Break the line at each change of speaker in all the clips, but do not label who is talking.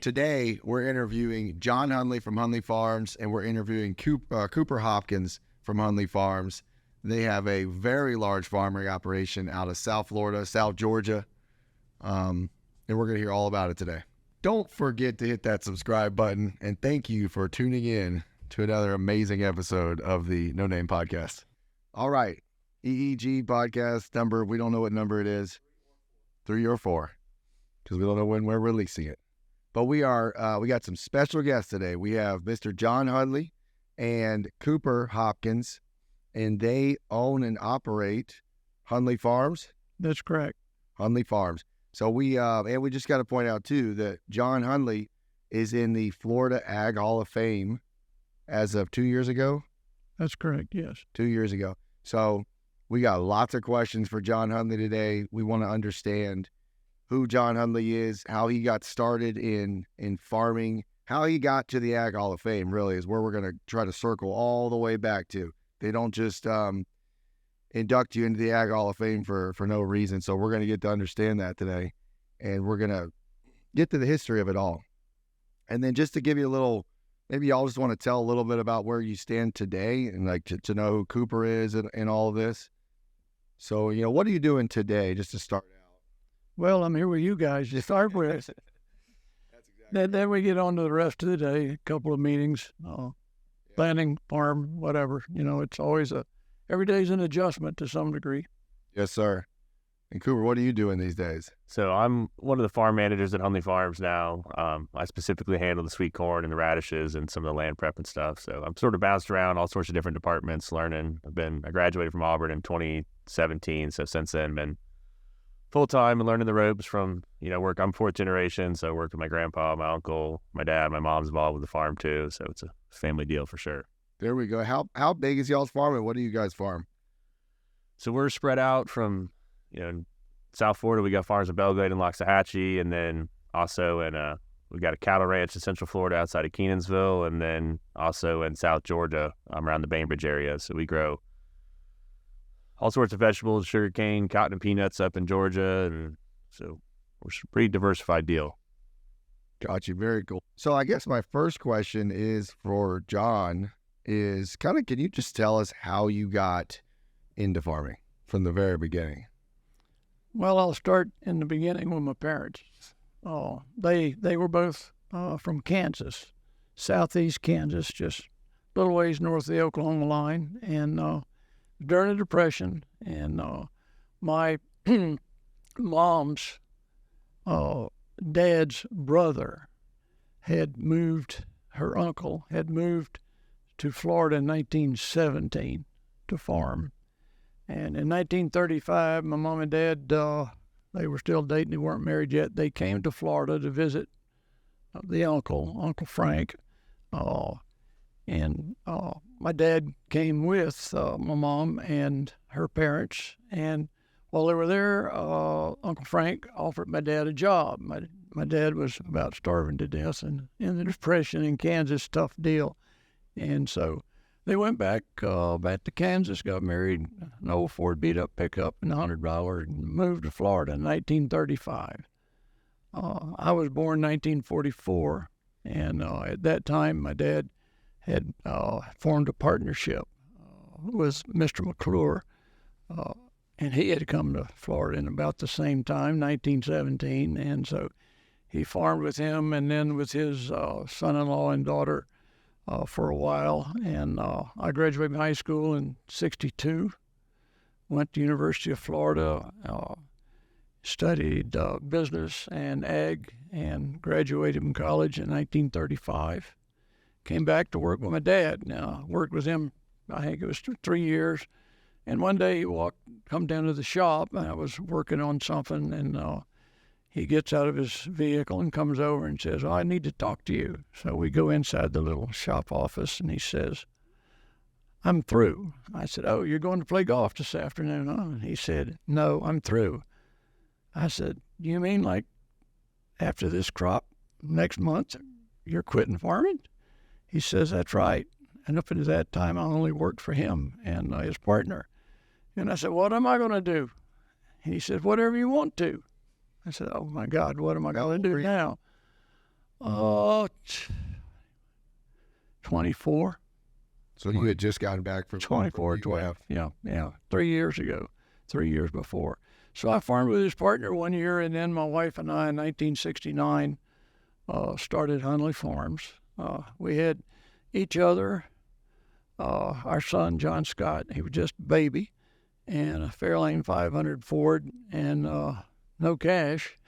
today we're interviewing John Hundley from Hundley Farms, and we're interviewing Cooper Hopkins from Hundley Farms. They have a very large farming operation out of South Florida, South Georgia, and we're going to hear all about it today. Don't forget to hit that subscribe button, and thank you for tuning in to another amazing episode of the No Name Podcast. All right, EEG Podcast number, we don't know what number it is, 3 or 4, because we don't know when we're releasing it. But we got some special guests today. We have Mr. John Hundley and Cooper Hopkins, and they own and operate Hundley Farms.
That's correct.
Hundley Farms. So we just got to point out too that John Hundley is in the Florida Ag Hall of Fame as of 2 years ago.
That's correct. Yes.
2 years ago. So we got lots of questions for John Hundley today. We want to understand who John Hundley is, how he got started in farming, how he got to the Ag Hall of Fame, really, is where we're going to try to circle all the way back to. They don't just induct you into the Ag Hall of Fame for no reason. So we're going to get to understand that today, and we're going to get to the history of it all. And then just to give you a little, maybe y'all just want to tell a little bit about where you stand today and like to know who Cooper is and all of this. So, what are you doing today just to start out?
Well, I'm here with you guys to start with.
That's exactly.
Then we get on to the rest of the day, a couple of meetings, planning, farm, whatever. It's always every day's an adjustment to some degree.
Yes, sir. And Cooper, what are you doing these days?
So I'm one of the farm managers at Hundley Farms now. I specifically handle the sweet corn and the radishes and some of the land prep and stuff. So I'm sort of bounced around all sorts of different departments, learning. I graduated from Auburn in 2017. So since then, been full-time and learning the ropes from, work. I'm fourth generation. So I worked with my grandpa, my uncle, my dad, my mom's involved with the farm too. So it's a family deal for sure.
There we go. How big is y'all's farm and what do you guys farm?
So we're spread out from, South Florida. We got farms in Belgrade and Loxahatchee, and then also we got a cattle ranch in Central Florida outside of Kenansville, and then also in South Georgia around the Bainbridge area. So we grow all sorts of vegetables, sugarcane, cotton, and peanuts up in Georgia, and so we're a pretty diversified deal.
Got you. Very cool. So I guess my first question is for John is can you just tell us how you got into farming from the very beginning?
Well, I'll start in the beginning with my parents. They were both from Kansas, southeast Kansas, just a little ways north of the Oklahoma line, and during the Depression, and my mom's dad's brother her uncle had moved to Florida in 1917 to farm. And in 1935, my mom and dad, they were still dating. They weren't married yet. They came to Florida to visit the Uncle Frank. And my dad came with my mom and her parents. And while they were there, Uncle Frank offered my dad a job. My dad was about starving to death, and in the Depression in Kansas, tough deal. And so they went back to Kansas, got married, an old Ford beat-up pickup and $100, and moved to Florida in 1935. I was born in 1944, and at that time, my dad had formed a partnership with Mr. McClure, and he had come to Florida in about the same time, 1917, and so he farmed with him and then with his son-in-law and daughter for a while, and I graduated high school in '62, went to University of Florida, studied business and ag, and graduated from college in 1935. Came back to work with my dad. Now, worked with him, I think it was 3 years, and one day he come down to the shop, and I was working on something, and he gets out of his vehicle and comes over and says, I need to talk to you. So we go inside the little shop office, and he says, I'm through. I said, oh, you're going to play golf this afternoon, huh? And he said, no, I'm through. I said, you mean like after this crop next month, you're quitting farming? He says, that's right. And up until that time, I only worked for him and his partner. And I said, what am I going to do? And he said, whatever you want to. I said, oh, my God, what am I going to do now? 24.
So you had just gotten back from
24, 12. Yeah. 3 years ago, 3 years before. So I farmed with his partner 1 year, and then my wife and I in 1969 started Hundley Farms. We had each other, our son, John Scott, he was just a baby, and a Fairlane 500 Ford, and no cash.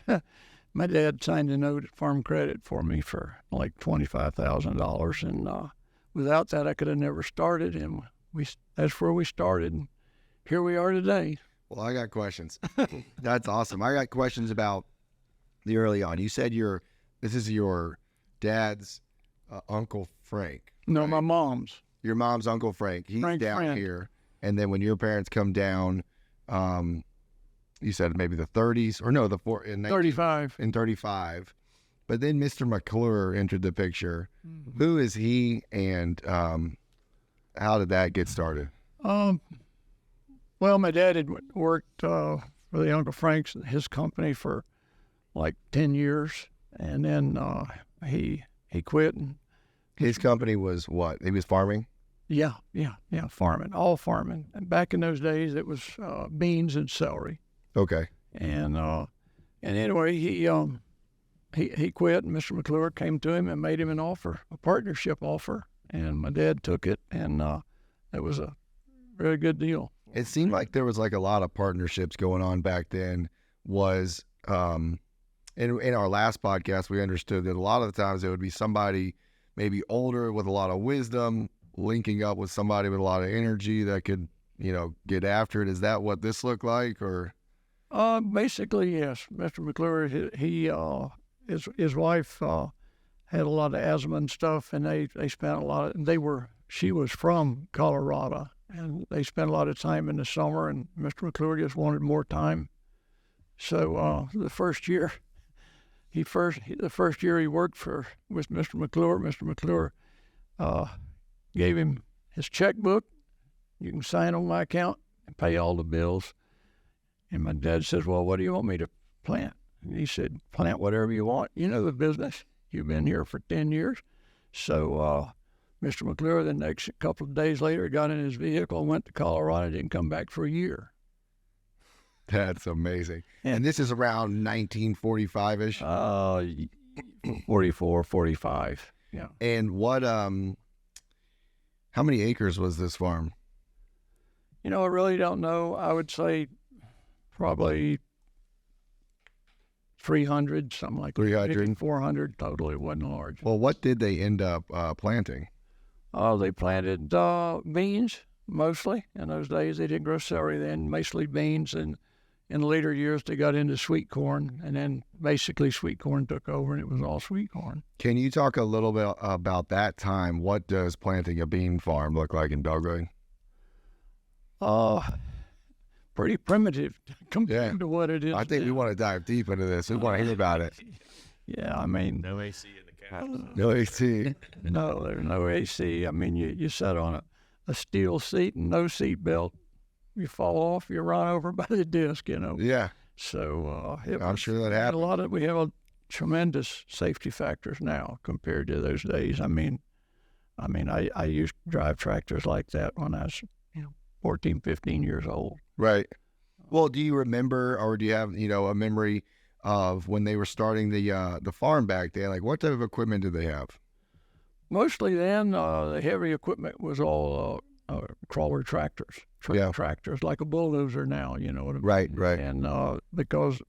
My dad signed a note at Farm Credit for me for like $25,000, and without that, I could have never started, and that's where we started, and here we are today.
Well, I got questions. That's awesome. I got questions about the early on. You said this is your dad's Uncle Frank.
No,
right?
my mom's.
Your mom's Uncle Frank. He's
Frank's
down
friend.
here. And then when your parents come down, you said maybe the 30s, or no, in
35.
In 35. But then Mr. McClure entered the picture.
Mm-hmm.
Who is he, and how did that get started?
Well, my dad had worked for the Uncle Frank's, his company, for like 10 years, and then he quit. And
His company was what? He was farming?
yeah, farming, all farming. And back in those days, it was beans and celery.
Okay.
And anyway, he quit, and Mr. McClure came to him and made him an offer, a partnership offer, and my dad took it, and it was a very good deal.
It seemed like there was like a lot of partnerships going on back then. Was in our last podcast, we understood that a lot of the times it would be somebody maybe older with a lot of wisdom linking up with somebody with a lot of energy that could, get after it. Is that what this looked like, or?
Basically, yes. Mr. McClure, his wife had a lot of asthma and stuff, and they spent a lot of, she was from Colorado, and they spent a lot of time in the summer, and Mr. McClure just wanted more time. So the first year he worked with Mr. McClure gave him his checkbook. You can sign on my account and pay all the bills. And my dad says, well, what do you want me to plant? And he said, plant whatever you want. You know the business. You've been here for 10 years. So Mr. McClure, the next couple of days later, got in his vehicle, went to Colorado, didn't come back for a year.
That's amazing. And this is around 1945-ish?
44, 45, yeah.
And what, how many acres was this farm?
I really don't know. I would say probably 300, something like
300?
400 total. It wasn't large.
Well, what did they end up planting?
Oh, they planted beans, mostly. In those days, they didn't grow celery then, mostly beans. And in later years, they got into sweet corn. And then basically sweet corn took over, and it was all sweet corn.
Can you talk a little bit about that time? What does planting a bean farm look like in Belgrade?
Pretty primitive compared to what it is.
I think we want to dive deep into this. We want to hear about it.
Yeah, I mean,
No AC in the cabin.
No AC.
no, there's no AC. I mean, you sat on a steel seat and no seat belt. You fall off, you're run over by the disc,
Yeah.
So
I'm sure that happened.
We have tremendous safety factors now compared to those days. I used to drive tractors like that when I was 14, 15 years old.
Right. Well, do you remember, or do you have, a memory of when they were starting the farm back then? Like, what type of equipment did they have?
Mostly then, the heavy equipment was all crawler tractors, tractors, like a bulldozer now, you know what I mean?
Right.
And because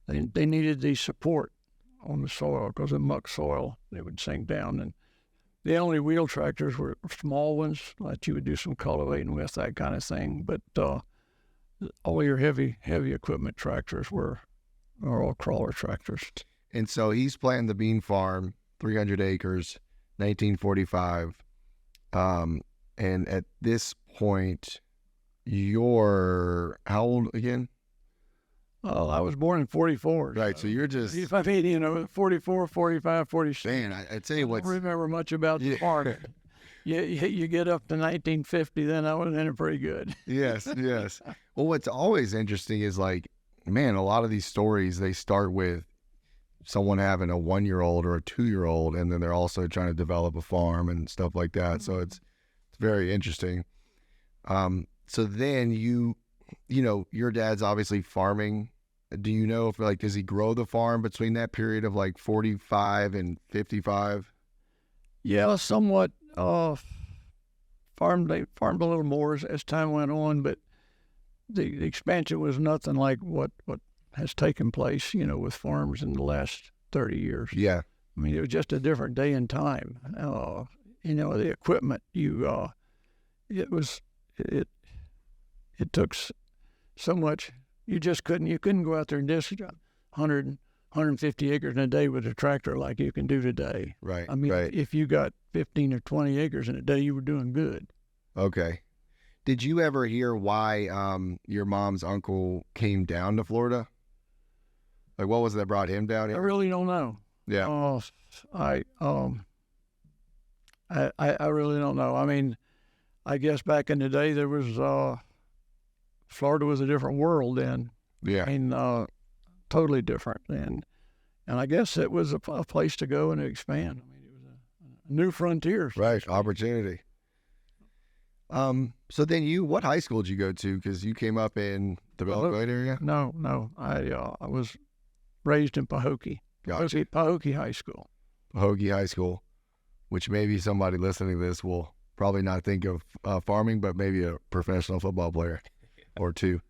they needed the support on the soil, because of muck soil, they would sink down. And the only wheel tractors were small ones that you would do some cultivating with, that kind of thing. But all your heavy equipment tractors are all crawler tractors.
And so he's planting the bean farm, 300 acres, 1945. And at this point, you're how old again?
Oh, I was born in 44.
Right, so you're just...
44, 45, 46.
Man, I tell you what...
I don't remember much about the farm. You get up to 1950, then I was in it pretty good.
Yes. Well, what's always interesting is like, man, a lot of these stories, they start with someone having a 1-year-old or a 2-year-old, and then they're also trying to develop a farm and stuff like that. So it's very interesting. So then your dad's obviously farming. Do you know if does he grow the farm between that period of 45 and 55?
Yeah, somewhat. Farmed a little more as time went on, but the expansion was nothing like what has taken place, with farms in the last 30 years.
Yeah.
I mean, it was just a different day and time. The equipment, it took so much. You couldn't go out there and disc 100, 150 acres in a day with a tractor like you can do today.
Right.
I mean,
right.
if you got 15 or 20 acres in a day, you were doing good.
Okay. Did you ever hear why your mom's uncle came down to Florida? What was it that brought him down here?
I really don't know.
Yeah.
I really don't know. I mean, I guess back in the day there was Florida was a different world then.
Yeah.
I mean, totally different. And I guess it was a place to go and to expand. I mean, it was a new frontier.
Right. Opportunity. So then what high school did you go to? Because you came up in the Belgrade area?
No. I was raised in Pahokee.
Gotcha.
Pahokee High School.
Pahokee High School, which maybe somebody listening to this will probably not think of farming, but maybe a professional football player or two.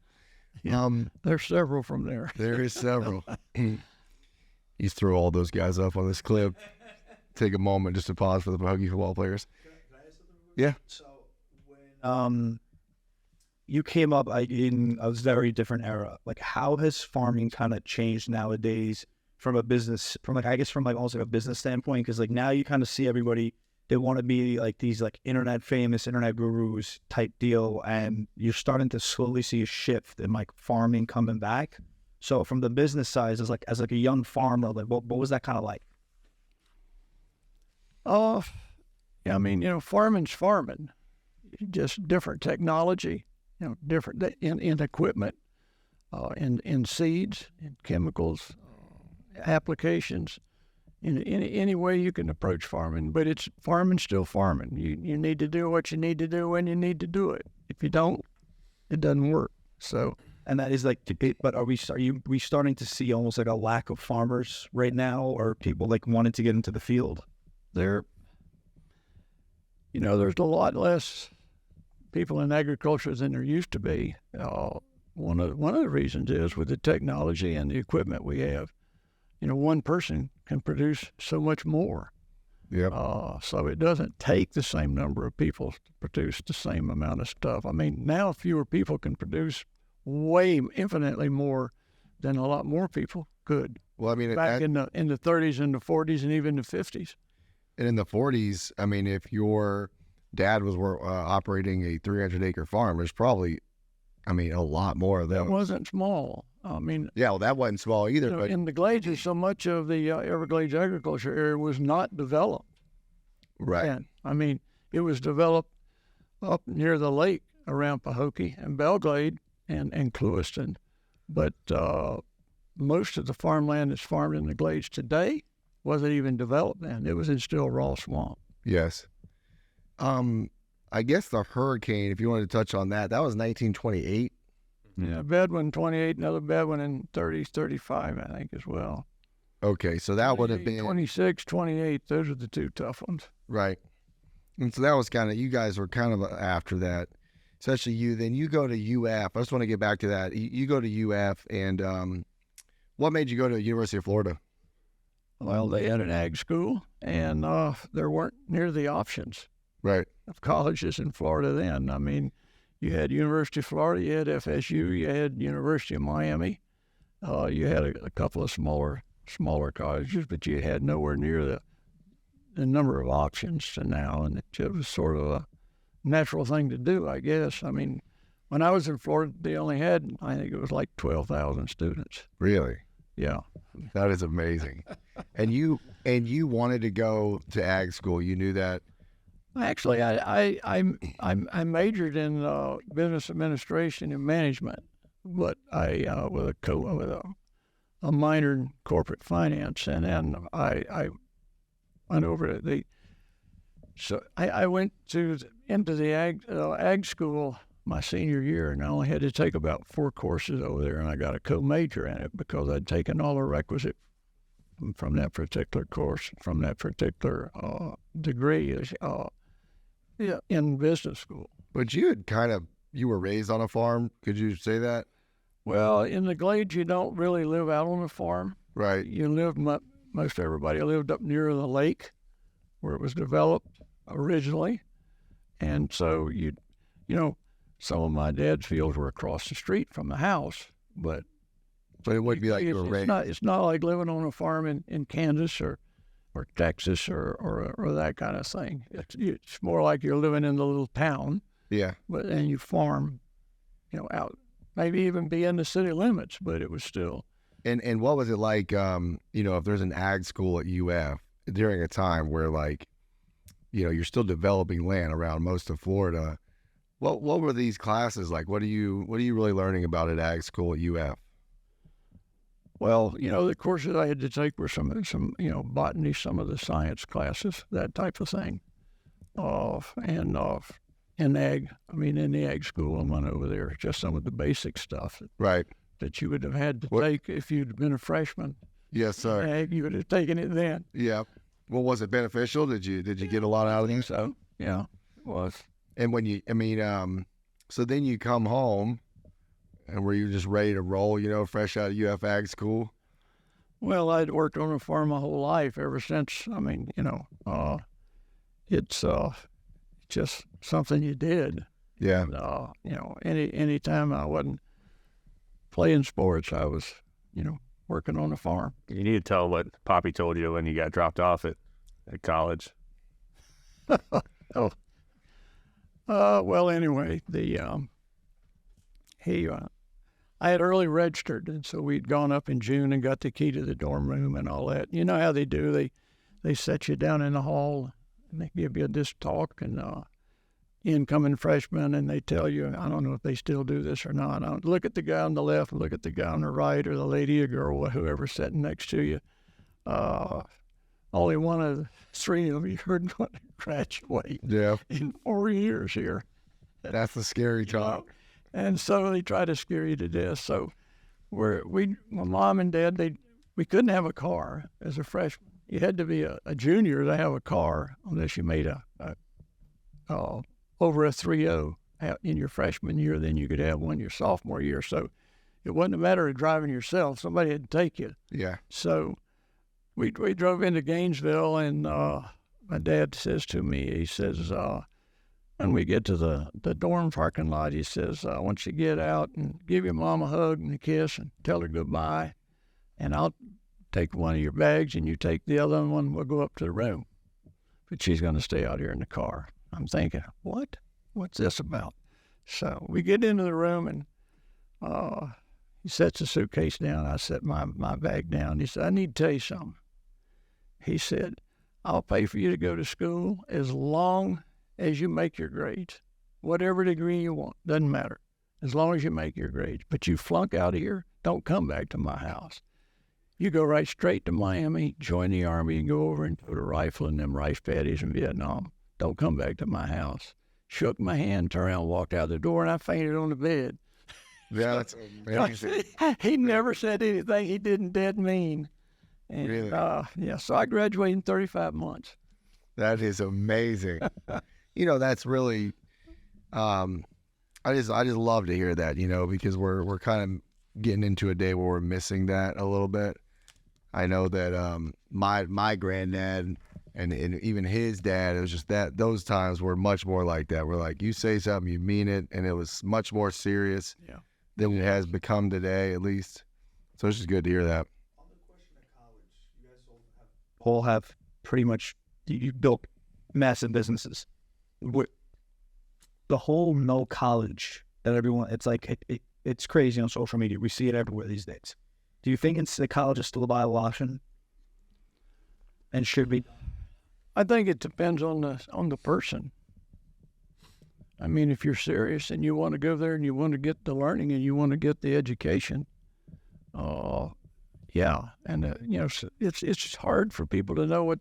Yeah, there's several from there.
There is several. You throw all those guys up on this clip. Take a moment just to pause for the Pahokee football players.
Can I ask something?
Yeah.
So when you came up in a very different era, how has farming kind of changed nowadays from a business, from almost a business standpoint? Because now you kind of see everybody, they want to be these internet famous, internet gurus type deal, and you're starting to slowly see a shift in farming coming back. So from the business side, as a young farmer, what was that kind of like?
Yeah, I mean, farming's farming, just different technology, different in equipment, in seeds, in chemicals, applications, in any way you can approach farming. But it's still farming. You need to do what you need to do when you need to do it. If you don't, it doesn't work. So.
And that is but are we starting to see almost a lack of farmers right now, or people wanting to get into the field?
There's a lot less people in agriculture than there used to be. One of the reasons is with the technology and the equipment we have. One person can produce so much more.
Yep.
So it doesn't take the same number of people to produce the same amount of stuff. I mean, now fewer people can produce infinitely more than a lot more people could.
Well, I mean,
back in the 30s and the 40s and even the 50s.
And in the 40s, I mean, if your dad was operating a 300-acre farm, there's probably, a lot more of them.
That wasn't small. I mean,
yeah, well, that wasn't small either. But
in the Glades, so much of the Everglades agriculture area was not developed.
Right.
And, I mean, it was developed up near the lake around Pahokee and Belglade and Clewiston, but most of the farmland that's farmed in the Glades today wasn't even developed then. It was in still raw swamp.
Yes. I guess the hurricane, if you wanted to touch on that was 1928.
Yeah, a bad one 28, another bad one in 30s, 35, I think, as well.
Okay, so that would have been
26, 28. Those are the two tough ones.
Right. And so that was you guys were kind of after that. Especially you. Then you go to UF. I just want to get back to that. You go to UF, and what made you go to the University of Florida?
Well, they had an ag school, and there weren't near the options
right
of colleges in Florida then. I mean, you had University of Florida, you had FSU, you had University of Miami, you had a couple of smaller colleges, but you had nowhere near the number of options to now, and it was sort of a natural thing to do, I guess. I mean, when I was in Florida, they only had, I think it was 12,000 students.
Really?
Yeah.
That is amazing. And you wanted to go to ag school. You knew that?
Actually, I majored in business administration and management, but I with a minor in corporate finance, and then I went over to I went into the ag school my senior year, and I only had to take about 4 courses over there, and I got a co-major in it because I'd taken all the requisite from that particular course, from that particular degree in business school.
But you were raised on a farm. Could you say that?
Well, in the Glades, you don't really live out on a farm.
Right.
You live, most everybody lived up near the lake where it was developed originally. And so, some of my dad's fields were across the street from the house, but
it wouldn't be like you were raised.
It's not like living on a farm in Kansas or Texas or that kind of thing. It's more like you're living in the little town.
Yeah.
And you farm, out, maybe even be in the city limits, but it was still.
And what was it like, if there's an ag school at UF during a time where you're still developing land around most of Florida, what were these classes like? What are you really learning about at ag school at UF?
Well, the courses I had to take were some botany, some of the science classes, that type of thing. In the ag school, I went over there, just some of the basic stuff
right.
that you would have had to take if you'd been a freshman.
Yes, sir.
Ag, you would have taken it then.
Yeah. Well, was it beneficial? Did you get a lot out of it?
So, yeah, it was.
And so then you come home, and were you just ready to roll, fresh out of UF Ag School?
Well, I'd worked on a farm my whole life ever since. It's just something you did.
Yeah.
Any time I wasn't playing sports, I was, working on a farm.
You need to tell what Poppy told you when you got dropped off at college.
Well, anyway, I had early registered, and so we'd gone up in June and got the key to the dorm room and all that. You know how they do? They set you down in the hall, and they give you this talk, and incoming freshmen, and they tell you, I don't know if they still do this or not, look at the guy on the left, look at the guy on the right, or the lady or girl, whoever's sitting next to you. Only one of the 3 of you are going to graduate in 4 years here.
That's the scary talk.
And so they try to scare you to death. So my mom and dad, we couldn't have a car as a freshman. You had to be a junior to have a car unless you made over a 3.0 in your freshman year. Then you could have one your sophomore year. So it wasn't a matter of driving yourself. Somebody had to take you.
Yeah.
So we drove into Gainesville, and my dad says to me, he says, when we get to the dorm parking lot, he says, I want you to get out and give your mom a hug and a kiss and tell her goodbye, and I'll take one of your bags and you take the other one. We'll go up to the room, but she's going to stay out here in the car. I'm thinking, what's this about? So we get into the room, and he sets the suitcase down. I set my bag down. He said, I need to tell you something. He said, I'll pay for you to go to school as long as you make your grades. Whatever degree you want, doesn't matter, as long as you make your grades. But you flunk out of here, don't come back to my house. You go right straight to Miami, join the Army, and go over and put a rifle in them rice paddies in Vietnam. Don't come back to my house. Shook my hand, turned around, walked out the door, and I fainted on the bed.
Yeah, that's amazing.
He never said anything he didn't dead mean. And,
really?
So I graduated in 35 months.
That is amazing. That's really, I just love to hear that, because we're kind of getting into a day where we're missing that a little bit. I know that my granddad and even his dad, it was just that those times were much more like that. We're like, you say something, you mean it, and it was much more serious than it has become today, at least. So it's just good to hear that.
On the question of college, you guys all have pretty much, you built massive businesses. The whole no college that everyone, it's like, it's crazy on social media. We see it everywhere these days. Do you think the college is still a viable option and should be?
I think it depends on the person. I mean, if you're serious and you want to go there and you want to get the learning and you want to get the education, yeah, and it's hard for people to know what,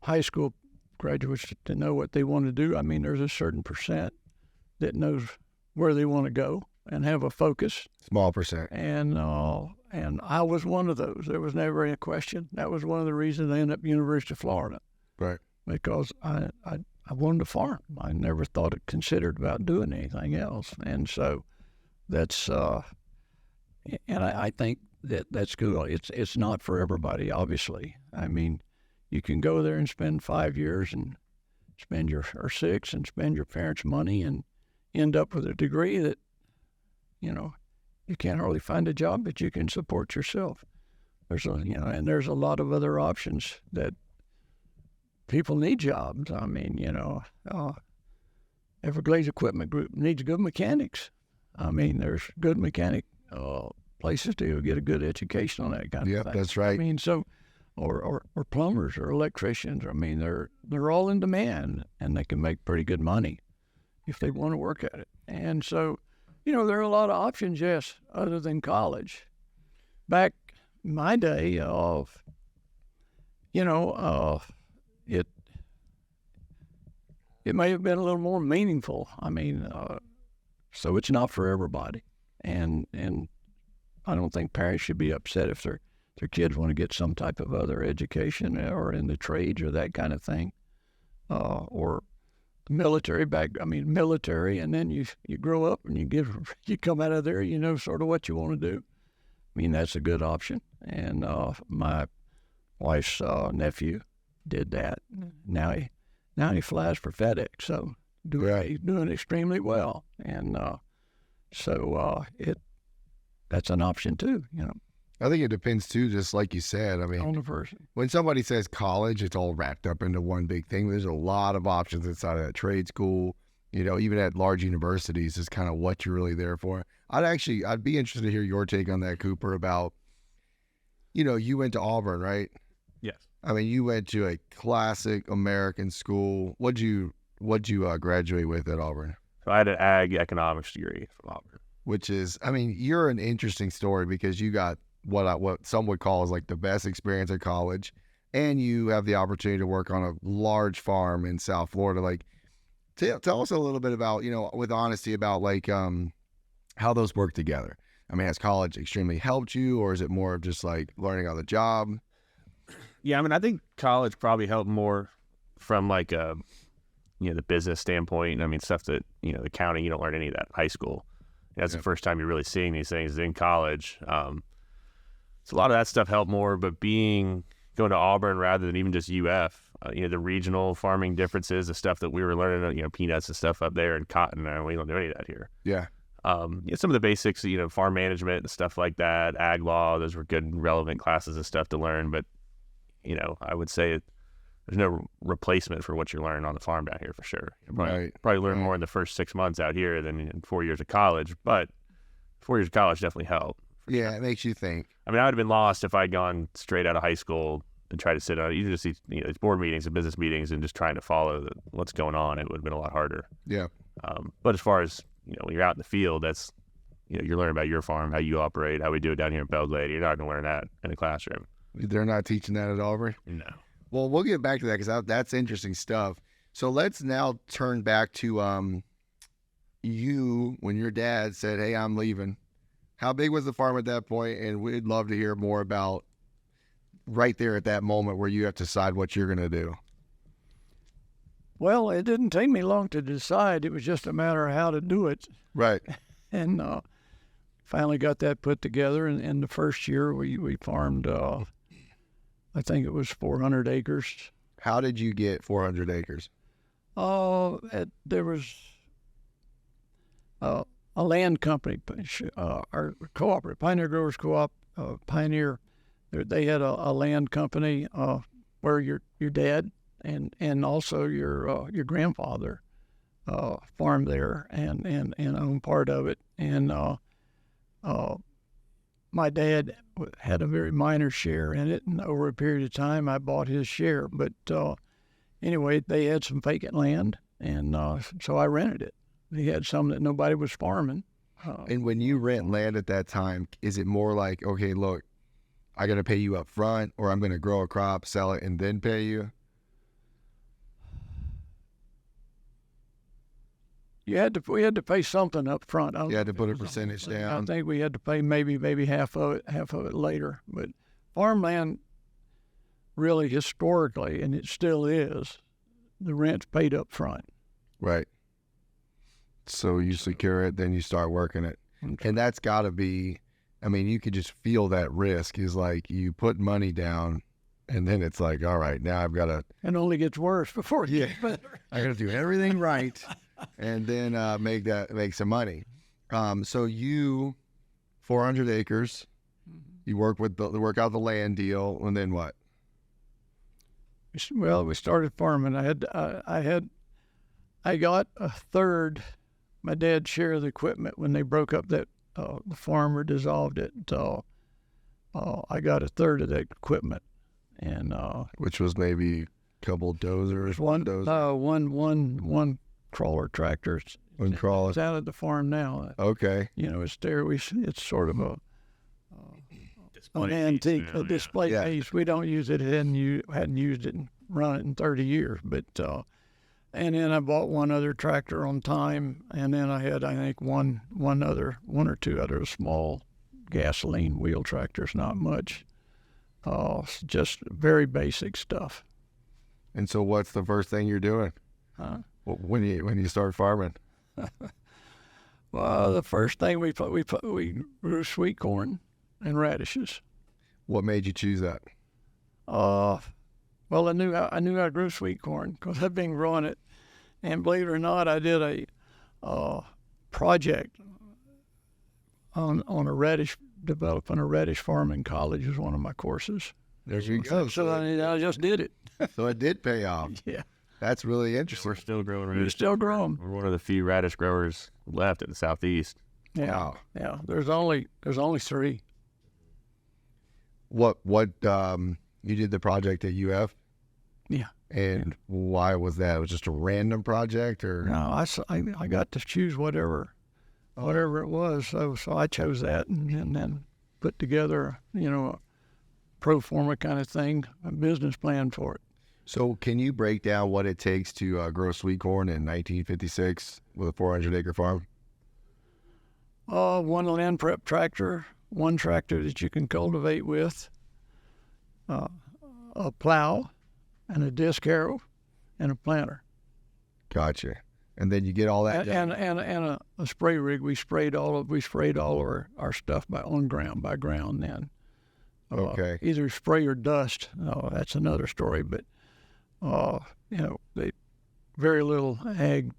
high school graduates to know what they want to do. I mean, there's a certain percent that knows where they want to go and have a focus.
Small percent.
And I was one of those. There was never any question. That was one of the reasons I ended up University of Florida.
Right.
Because I wanted to farm. I never considered about doing anything else. And so that's, and I think that's good. It's not for everybody, obviously. I mean, you can go there and spend 5 years and or 6 and spend your parents' money and end up with a degree that, you can't hardly find a job, but you can support yourself. And there's a lot of other options that people need jobs. I mean, Everglades Equipment Group needs good mechanics. I mean, there's good mechanic places to get a good education on that kind of thing.
Yep, that's right.
I mean, so, or plumbers or electricians. I mean, they're all in demand, and they can make pretty good money if they want to work at it. And so, there are a lot of options, yes, other than college. Back in my day, it may have been a little more meaningful. I mean, so it's not for everybody, and I don't think parents should be upset if their kids want to get some type of other education or in the trades or that kind of thing, or military, and then you grow up and you come out of there, sort of what you want to do. I mean, that's a good option. And my wife's nephew did that. Now he flies for FedEx, so he's doing extremely well. And that's an option too,
I think it depends too, just like you said. I mean,
on the person.
When somebody says college, it's all wrapped up into one big thing. There's a lot of options inside of that trade school, even at large universities is kind of what you're really there for. I'd be interested to hear your take on that, Cooper, about, you went to Auburn, right?
Yes.
I mean, you went to a classic American school. What'd you graduate with at Auburn?
So I had an ag economics degree from Auburn.
Which is, I mean, you're an interesting story because you got what some would call is like the best experience at college, and you have the opportunity to work on a large farm in South Florida. Like, tell us a little bit about, with honesty, about like how those work together. I mean, has college extremely helped you, or is it more of just like learning on the job?
Yeah, I mean, I think college probably helped more from like the business standpoint. I mean, stuff that the accounting, you don't learn any of that in high school. That's the first time you're really seeing these things in college. So a lot of that stuff helped more, but going to Auburn rather than even just UF, the regional farming differences, the stuff that we were learning, peanuts and stuff up there and cotton, we don't do any of that here.
Yeah.
Some of the basics, farm management and stuff like that, ag law, those were good relevant classes and stuff to learn. But, I would say there's no replacement for what you learn on the farm down here for sure. Probably learn more in the first 6 months out here than in 4 years of college, but 4 years of college definitely helped.
Yeah,
sure.
It makes you think.
I mean, I would have been lost if I'd gone straight out of high school and tried to sit on either just these board meetings and business meetings and just trying to follow what's going on. It would have been a lot harder.
Yeah.
But as far as when you're out in the field, that's you're learning about your farm, how you operate, how we do it down here in Belgrade. You're not going to learn that in a classroom.
They're not teaching that at Auburn?
No.
Well, we'll get back to that because that's interesting stuff. So let's now turn back to you when your dad said, "Hey, I'm leaving." How big was the farm at that point? And we'd love to hear more about right there at that moment where you have to decide what you're going to do.
Well, it didn't take me long to decide. It was just a matter of how to do it.
Right.
And finally got that put together. And in the first year, we farmed, I think it was 400 acres.
How did you get 400 acres?
There was a land company, our cooperative, Pioneer Growers Co-op, Pioneer. They had a land company where your dad and also your grandfather farmed there and owned part of it. And my dad had a very minor share in it, and over a period of time, I bought his share. But anyway, they had some vacant land, and so I rented it. They had some that nobody was farming.
And when you rent land at that time, is it more like, okay, look, I got to pay you up front, or I'm going to grow a crop, sell it, and then pay you?
We had to pay something up front.
You had to put a percentage down.
I think we had to pay maybe half of it later. But farmland, really historically, and it still is, the rent's paid up front.
Right. So you secure it, then you start working it.
Okay.
And that's got to be, I mean, you could just feel that risk is like you put money down, and then it's like, all right, now I've got to.
It only gets worse before it gets better.
I got to do everything right, and then make some money. So you, 400 acres, you work out the land deal, and then what?
Well, we started farming. I got a third. My dad shared the equipment when they broke up that the farmer dissolved it. I got a third of that equipment, and
Which was maybe a couple dozers,
one
dozer.
One crawler tractor.
One crawler.
It's out at the farm now.
Okay.
It's there. It's sort of an
Display
antique,
piece now,
a display
Yeah.
piece. We don't use it. Hadn't used it and run it in 30 years. But and then I bought one other tractor on time, and then I had, I think, one or two other small gasoline wheel tractors. Not much. Just very basic stuff.
And so, what's the first thing you're doing when you start farming?
Well, the first thing we grew sweet corn and radishes.
What made you choose that?
Well, I knew I grew sweet corn because I've been growing it, and believe it or not, I did a project on a radish, developing a radish farm in college was one of my courses.
There you go.
So I just did it.
So it did pay off.
Yeah,
That's really interesting.
We're still growing
we
radish.
still grow them.
We're one of the few radish growers left in the southeast.
Yeah,
Wow.
yeah. There's only three.
What you did the project at UF?
Yeah.
And why was that? It was just a random project, or
No, I got to choose whatever it was. So I chose that, and then put together, a pro forma kind of thing, a business plan for it.
So can you break down what it takes to grow sweet corn in 1956 with a 400-acre farm?
One land prep tractor, one tractor that you can cultivate with, a plow, and a disc harrow, and a planter.
Gotcha. And then you get all that done.
And a spray rig. We sprayed all our stuff on ground by ground then.
Okay.
Either spray or dust. Oh, that's another story. But very little ag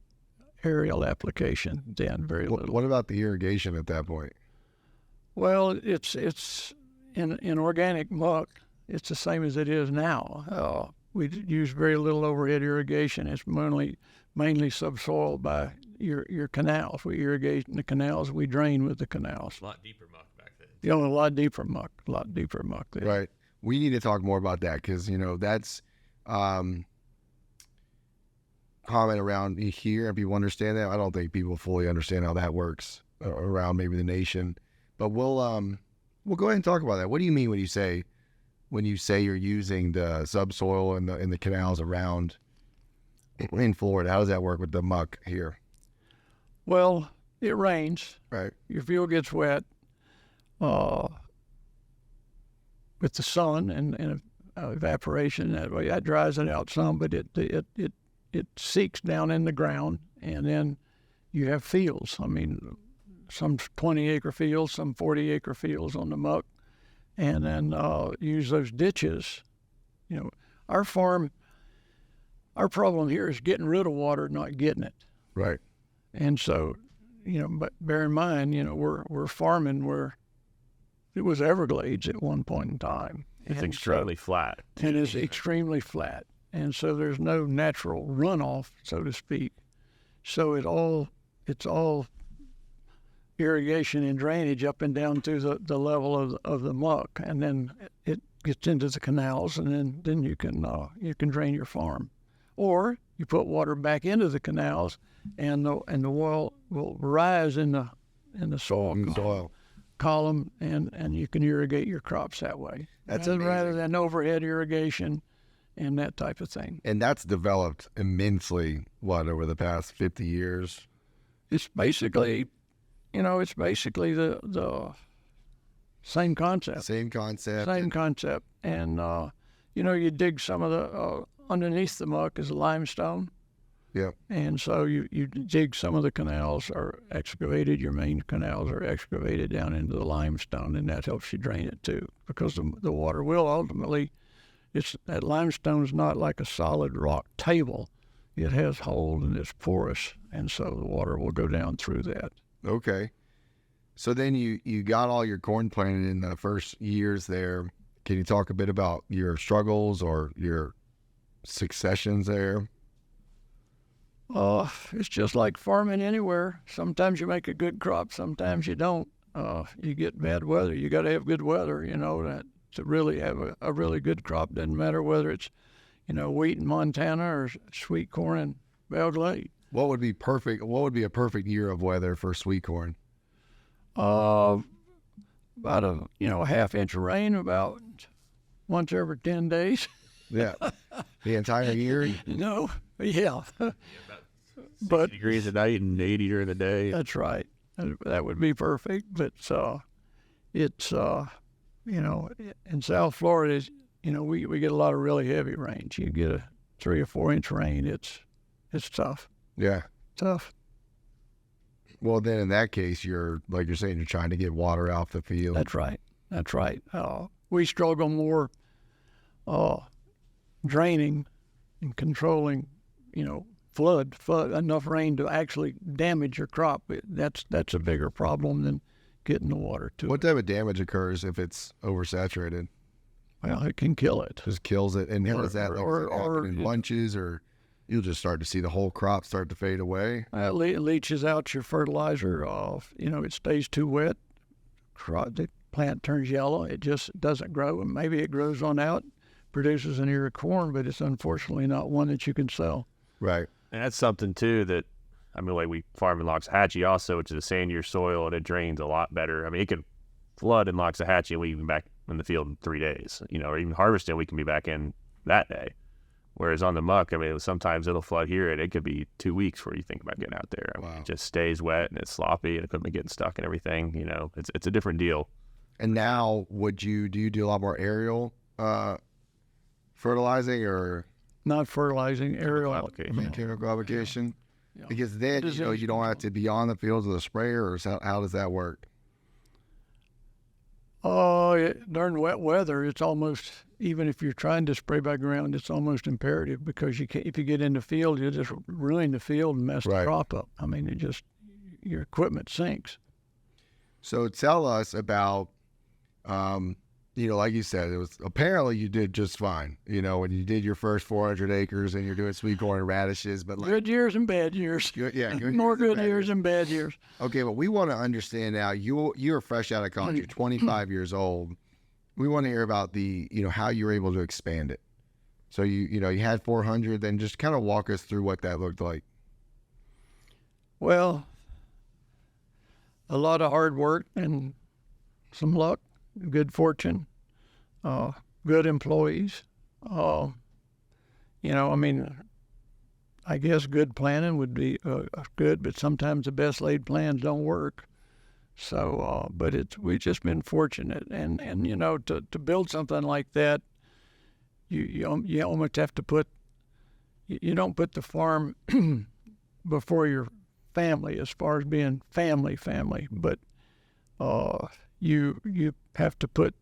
aerial application then. Very little.
What about the irrigation at that point?
Well, it's in organic muck. It's the same as it is now. We use very little overhead irrigation. It's mainly subsoil by your canals. We irrigate in the canals. We drain with the canals.
A lot deeper muck back then.
A lot deeper muck there.
Right. We need to talk more about that because, that's common around here and people understand that. I don't think people fully understand how that works around maybe the nation. But we'll go ahead and talk about that. What do you mean when you say you're using the subsoil in the canals around in Florida? How does that work with the muck here?
Well, it rains.
Right.
Your field gets wet with the sun and evaporation. That way, that dries it out some, but it seeks down in the ground, and then you have fields. I mean, some 20-acre fields, some 40-acre fields on the muck, and then use those ditches. Our farm, our problem here is getting rid of water, not getting it.
Right.
And so, but bear in mind, we're farming where it was Everglades at one point in time.
It's
And
extremely flat.
And it's extremely flat. And so there's no natural runoff, so to speak. So it's all irrigation and drainage up and down through the level of the muck, and then it gets into the canals, and then you can drain your farm, or you put water back into the canals, and the oil will rise in the soil.
Soil.
column, and you can irrigate your crops that way.
That's
rather
amazing.
than overhead irrigation and that type of thing.
And that's developed immensely, over the past 50 years?
It's basically, the same concept.
Same concept.
Same concept. And, you dig some of the, underneath the muck is limestone.
Yeah.
And so you dig some of the canals are excavated, your main canals are excavated down into the limestone, and that helps you drain it too, because the water will ultimately, that limestone's not like a solid rock table. It has holes and it's porous, and so the water will go down through that.
Okay. So then you got all your corn planted in the first years there. Can you talk a bit about your struggles or your successions there?
It's just like farming anywhere. Sometimes you make a good crop, sometimes you don't. You get bad weather. You got to have good weather, to really have a really good crop. Doesn't matter whether it's, wheat in Montana or sweet corn in Belle Glade.
What would be perfect? What would be a perfect year of weather for sweet corn?
About a half-inch of rain about once every 10 days.
Yeah. The entire year?
No, yeah. But
degrees at night and 80 during the day.
that's right. That would be perfect. But it's in South Florida, we get a lot of really heavy rains. You get a 3 or 4 inch rain. It's tough.
Yeah.
Tough.
Well, then in that case, like you're saying, you're trying to get water off the field.
That's right. That's right. We struggle more draining and controlling, flood enough rain to actually damage your crop. That's a bigger problem than getting the water to
What
it.
type of damage occurs if it's oversaturated?
Well, it can kill it.
Just kills it. And how does that
or-
happen in bunches, or you'll just start to see the whole crop start to fade away?
It leaches out your fertilizer. It stays too wet. The plant turns yellow. It just doesn't grow. And maybe it grows on out, produces an ear of corn, but it's unfortunately not one that you can sell.
Right.
And that's something too that, like we farm in Loxahatchee also, which is a sandier soil and it drains a lot better. It can flood in Loxahatchee and we can be back in the field in 3 days, or even harvesting, we can be back in that day. Whereas on the muck, sometimes it'll flood here and it could be 2 weeks before you think about getting out there.
Wow.
It just stays wet and it's sloppy and equipment getting stuck and everything. It's a different deal.
And now, do you do a lot more aerial fertilizing or
Not fertilizing, aerial
application.
chemical application?
Yeah.
Because then, you don't have to be on the fields with a sprayer, or how does that work?
During wet weather, it's almost, even if you're trying to spray by ground, it's almost imperative, because if you get in the field, you just ruin the field and mess
Right.
the crop up. Your equipment sinks.
So tell us about, like you said, it was apparently you did just fine, when you did your first 400 acres and you're doing sweet corn and radishes, but
Good years and bad years.
good
More good
bad
years and bad years.
Okay, but we want to understand now, you're fresh out of college, you're 25 years old. We want to hear about how you were able to expand it. So you had 400, then just kind of walk us through what that looked like.
Well, a lot of hard work and some luck, good fortune, good employees. I guess good planning would be good, but sometimes the best laid plans don't work. So, but we've just been fortunate, and to build something like that, you almost have to you don't put the farm before your family as far as being family, but you have to put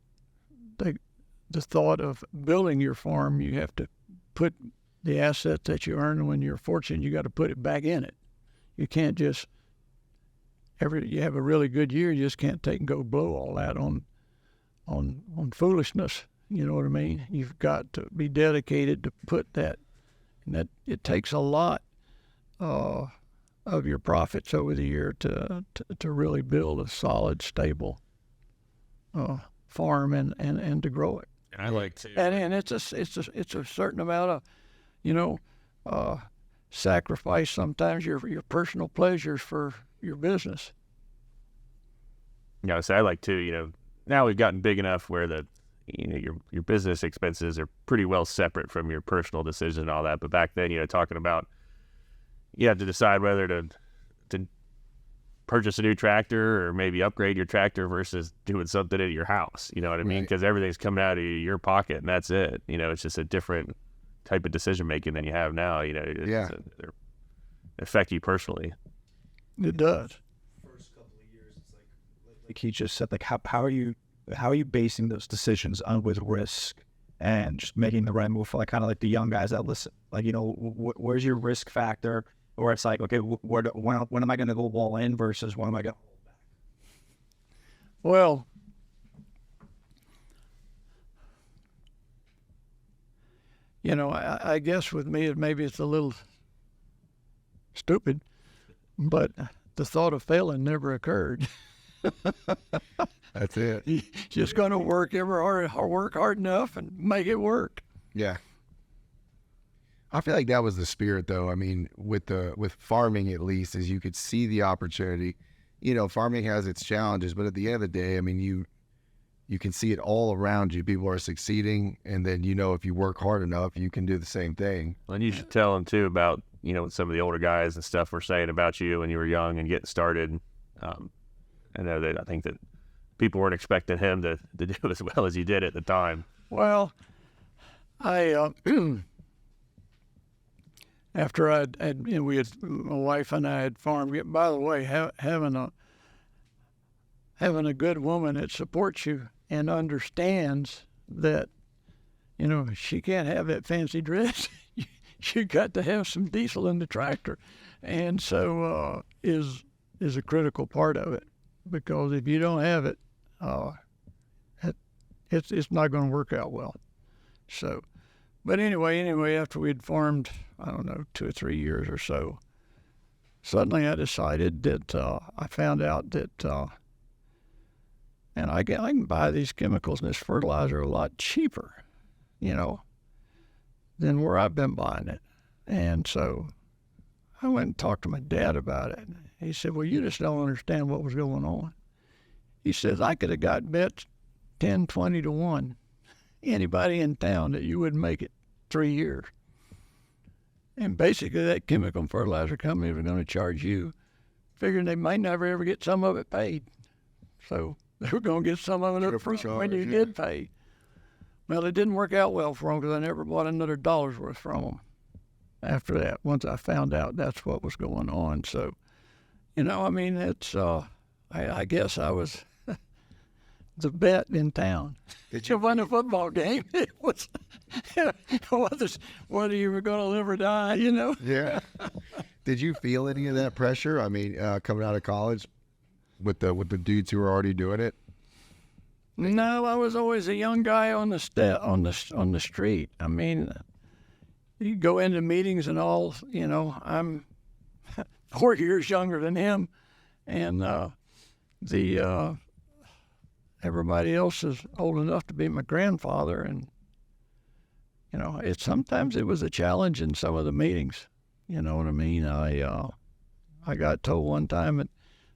the thought of building your farm. You have to put the assets that you earn when you're fortunate. You got to put it back in it. You can't just you have a really good year, you just can't take and go blow all that on foolishness. You know what I mean? You've got to be dedicated to put that, and that it takes a lot of your profits over the year to really build a solid, stable farm and to grow it.
And I like to.
And it's a certain amount of sacrifice sometimes your personal pleasures for your business.
So I like to, now we've gotten big enough where your business expenses are pretty well separate from your personal decision and all that. But back then, talking about you have to decide whether to purchase a new tractor or maybe upgrade your tractor versus doing something at your house. You know what I mean? Because everything's coming out of your pocket and that's it. It's just a different type of decision making than you have now. They affect you personally.
It does.
First couple of years, it's like he just said, like how are you basing those decisions on with risk and just making the right move for kind of like the young guys that listen? Like, where's your risk factor? Or it's like, okay, when am I going to go all in versus when am I going to hold back?
Well, I guess with me, maybe it's a little stupid, but the thought of failing never occurred.
That's it.
You're just going to work hard enough and make it work.
Yeah. I feel like that was the spirit, though. I mean, with farming, at least, is you could see the opportunity. Farming has its challenges, but at the end of the day, I mean, you can see it all around you. People are succeeding, and then if you work hard enough, you can do the same thing.
And you should tell them too about what some of the older guys and stuff were saying about you when you were young and getting started. I think that people weren't expecting him to do as well as he did at the time.
Well, I after my wife and I had farmed. By the way, having a good woman that supports you and understands that, she can't have that fancy dress. You got to have some diesel in the tractor, and so is a critical part of it, because if you don't have it, it's not going to work out well. So. But anyway, after we'd farmed, 2 or 3 years or so, suddenly I decided that I found out that, and I can buy these chemicals and this fertilizer a lot cheaper, than where I've been buying it. And so I went and talked to my dad about it. He said, well, you just don't understand what was going on. He says, I could have got bets 10, 20 to 1. Anybody in town that you wouldn't make it 3 years. And basically that chemical and fertilizer company was going to charge you, figuring they might never ever get some of it paid. So they were going to get some of it up front when you did pay. Well, it didn't work out well for them, because I never bought another dollar's worth from them after that, once I found out that's what was going on. So, it's, I guess I was the bet in town.
Did you
win a football game? It was whether you were going to live or die,
Yeah. Did you feel any of that pressure? I mean, coming out of college with the dudes who were already doing it?
No, I was always a young guy on the street. I mean, you go into meetings and all. I'm 4 years younger than him, and everybody else is old enough to be my grandfather, and sometimes it was a challenge in some of the meetings. You know what I mean? I got told one time that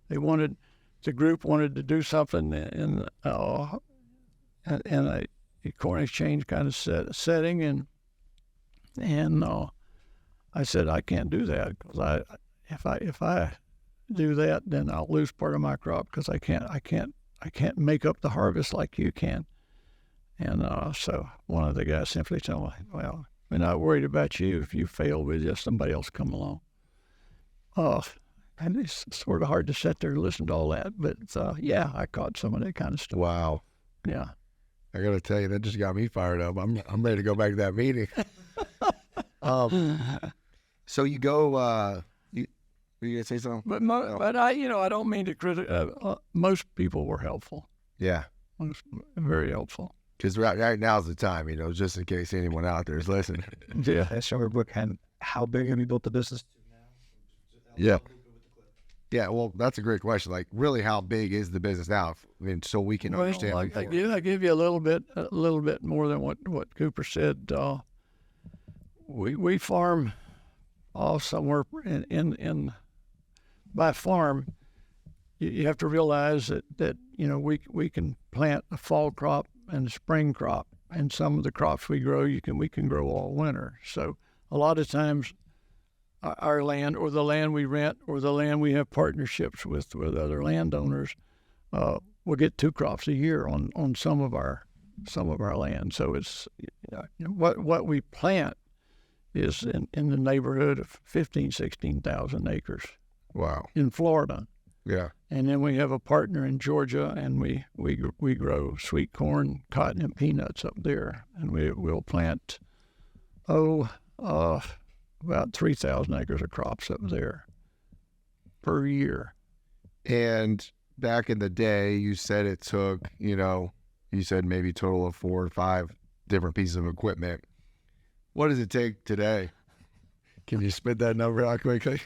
the group wanted to do something in a corn exchange kind of setting, and I said I can't do that, because if I do that, then I'll lose part of my crop, because I can't make up the harvest like you can. And so one of the guys simply told me, well, we're not worried about you. If you fail, we'll just somebody else come along. And it's sort of hard to sit there and listen to all that. But yeah, I caught some of that kind of stuff.
Wow.
Yeah.
I got to tell you, that just got me fired up. I'm ready to go back to that meeting. So you go, were you going to say something?
But I don't mean to criticize. Most people were helpful.
Yeah.
Very helpful.
Because right now's the time, just in case anyone out there is listening.
Yeah.
That's our book. And how big have you built the business to now?
Yeah. Yeah, well, that's a great question. Like, really, how big is the business now? I mean, so we can understand.
I give you a little bit more than what Cooper said. We farm all somewhere in by farm. you have to realize that we can plant a fall crop and a spring crop, and some of the crops we can grow all winter. So a lot of times our land, or the land we rent, or the land we have partnerships with other landowners, we'll get 2 crops a year on some of our land. So it's what we plant is in the neighborhood of 16,000 acres.
Wow.
In Florida.
Yeah.
And then we have a partner in Georgia, and we grow sweet corn, cotton, and peanuts up there, and we'll plant about 3,000 acres of crops up there per year.
And back in the day, you said it took, you said maybe a total of 4 or 5 different pieces of equipment. What does it take today? Can you spit that number out quickly?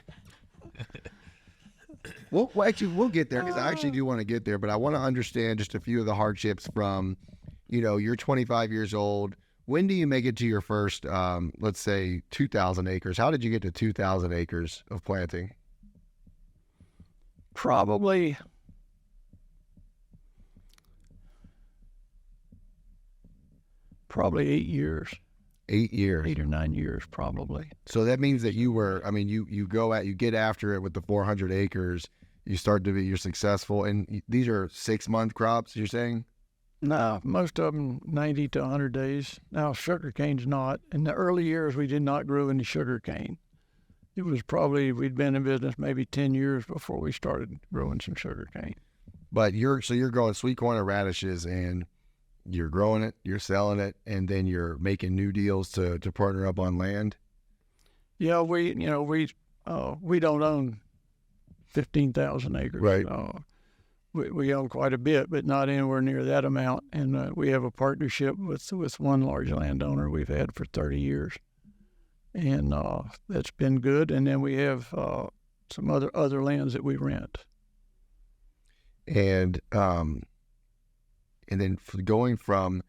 Well, actually, we'll get there, because I actually do want to get there, but I want to understand just a few of the hardships from, you're 25 years old. When do you make it to your first, let's say, 2,000 acres? How did you get to 2,000 acres of planting?
Probably 8 years.
8 years.
8 or 9 years, probably.
So that means that you get after it with the 400 acres. You're successful. And these are 6-month crops, you're saying?
No, most of them 90 to 100 days. Now, sugarcane's not. In the early years, we did not grow any sugarcane. It was probably, we'd been in business maybe 10 years before we started growing some sugarcane.
But you're growing sweet corn and radishes, and you're growing it, you're selling it, and then you're making new deals to partner up on land.
Yeah, we don't own 15,000 acres.
Right.
We own quite a bit, but not anywhere near that amount. And we have a partnership with one large landowner we've had for 30 years, and that's been good. And then we have some other lands that we rent.
And then going from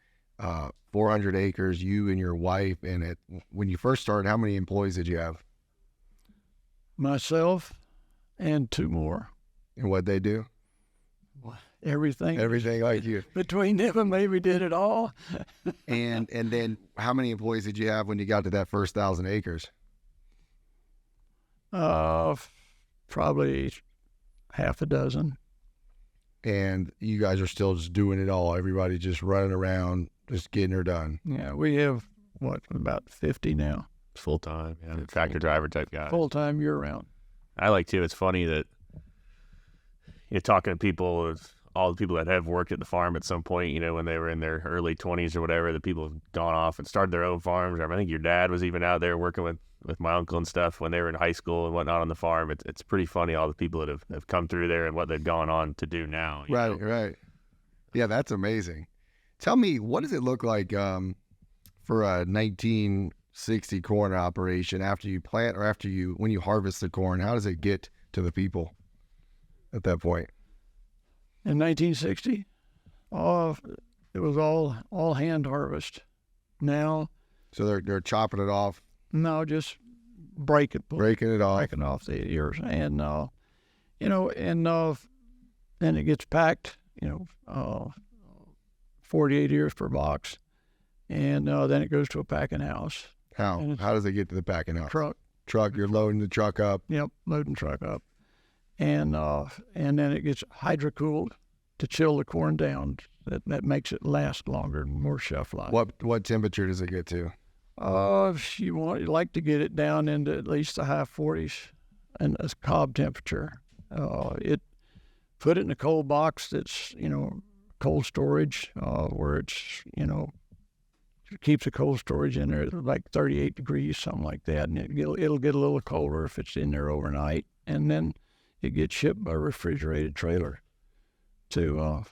400 acres, you and your wife, and when you first started, how many employees did you have?
Myself and 2 more.
And what'd they do?
Everything.
Everything like you.
Between them and me, we did it all.
And then how many employees did you have when you got to that first 1,000 acres?
Probably half a dozen.
And you guys are still just doing it all. Everybody just running around, just getting her done.
Yeah, we have, about 50 now.
Full-time, tractor driver type guy.
Full-time, year-round.
I like to. It's funny that you're talking to people, all the people that have worked at the farm at some point, when they were in their early 20s or whatever, the people have gone off and started their own farms. I think your dad was even out there working with my uncle and stuff when they were in high school and whatnot on the farm. It's pretty funny, all the people that have come through there and what they've gone on to do now.
Right. Yeah, that's amazing. Tell me, what does it look like for a 1960 corn operation after you plant, or when you harvest the corn? How does it get to the people at that point?
In 1960, it was all hand harvest. Now,
so they're chopping it off.
No, just breaking it off the ears, and then it gets packed. 48 ears per box, and then it goes to a packing house.
How does it get to the packing house? Truck. You're loading the truck up.
Yep, loading truck up, and then it gets hydro-cooled to chill the corn down. That makes it last longer, more shelf life.
What temperature does it get to?
You like to get it down into at least the high 40s, and a cob temperature. Put it in a cold box that's cold storage, where it's it keeps the cold storage in there at like 38 degrees, something like that, and it'll get a little colder if it's in there overnight, and then it gets shipped by refrigerated trailer to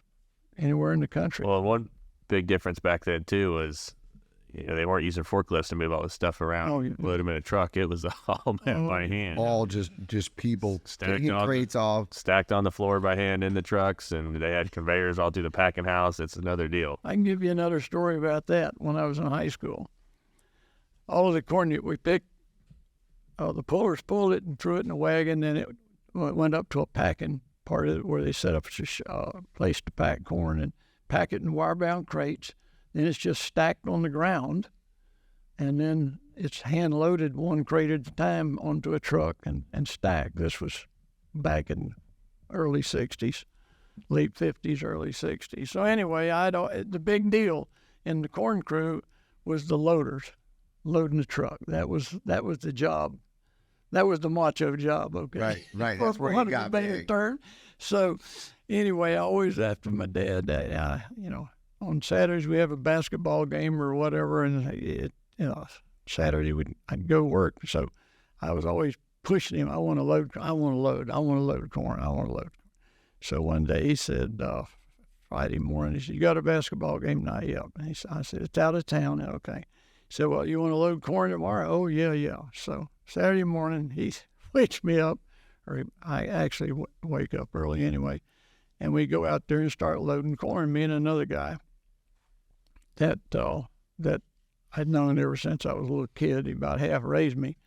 anywhere in the country.
Well, one big difference back then too was they weren't using forklifts to move all this stuff around, load them in a truck. It was all by hand.
All just people taking crates off.
Stacked on the floor by hand in the trucks, and they had conveyors all through the packing house. It's another deal.
I can give you another story about that. When I was in high school, all of the corn that we picked, the pullers pulled it and threw it in a wagon, then it went up to a packing part of it where they set up a place to pack corn and pack it in wire-bound crates. Then it's just stacked on the ground, and then it's hand-loaded one crate at a time onto a truck and stacked. This was back in early 60s, late 50s, early 60s. So anyway, the big deal in the corn crew was the loaders loading the truck. That was the job. That was the macho job, okay?
Right. That's where he got big.
So anyway, I always after my dad, on Saturdays we have a basketball game or whatever, and Saturday I'd go work. So I was always pushing him. I want to load corn. So one day he said, Friday morning, he said, "You got a basketball game?" "Not yet." I said, "It's out of town." "Okay." He said, "Well, you want to load corn tomorrow?" "Oh, yeah. So Saturday morning, he wakes me up, or I actually wake up early anyway, and we go out there and start loading corn, me and another guy that I'd known ever since I was a little kid. He about half raised me.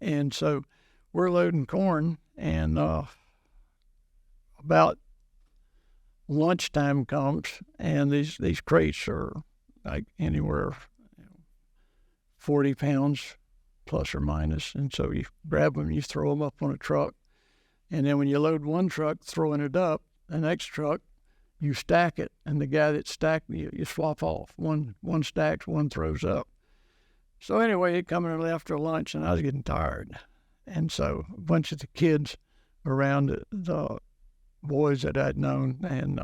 And so we're loading corn, and about lunchtime comes, and these crates are like anywhere 40 pounds plus or minus. And so you grab them, you throw them up on a truck, and then when you load one truck, throwing it up, the next truck, you stack it, and the guy that stacked you swap off. One stacks, one throws up. So anyway, it coming after lunch, and I was getting tired. And so a bunch of the kids around, the boys that I'd known, and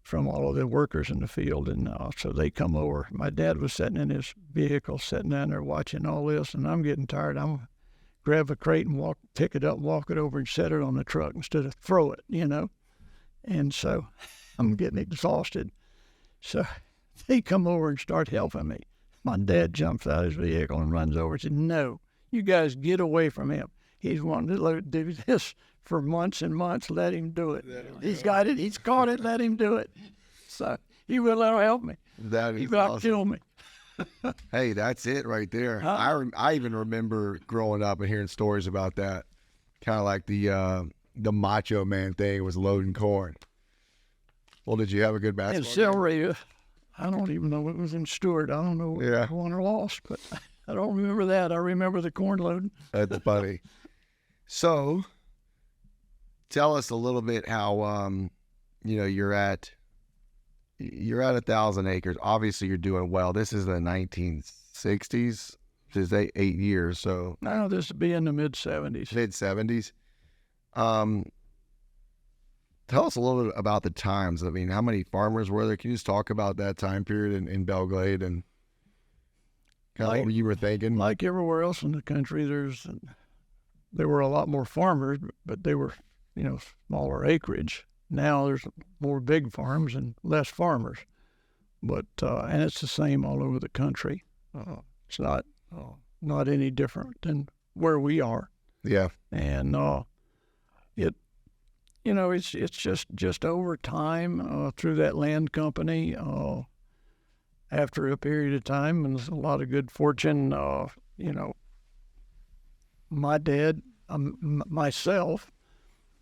from all of the workers in the field, and so they come over. My dad was sitting in his vehicle, sitting down there watching all this, and I'm getting tired. I'm grab a crate and pick it up, walk it over, and set it on the truck instead of throw it, And so I'm getting exhausted. So they come over and start helping me. My dad jumps out of his vehicle and runs over and said, "No, you guys get away from him. He's wanted to do this for months and months. Let him do it. He's got it. He's caught it. Let him do it." So he will let him help me.
That is
he will
awesome.
kill me.
Hey, that's it right there. I even remember growing up and hearing stories about that. Kind of like the macho man thing was loading corn. Well, did you have a good basketball
And celery, I don't even know what was in Stewart. I don't know if won or lost, but I don't remember that. I remember the corn loading.
That's funny. So, tell us a little bit how you're at 1,000 acres. Obviously, you're doing well. This is the 1960s. This is 8 years. So
no, this would be in the mid-70s.
Mid-70s. Tell us a little bit about the times. I mean, how many farmers were there? Can you just talk about that time period in Belglade and kind of what you were thinking?
Like everywhere else in the country, there were a lot more farmers, but they were, smaller acreage. Now there's more big farms and less farmers, but and it's the same all over the country. It's not any different than where we are.
Yeah,
and it's just over time through that land company. After a period of time and a lot of good fortune, my dad, myself,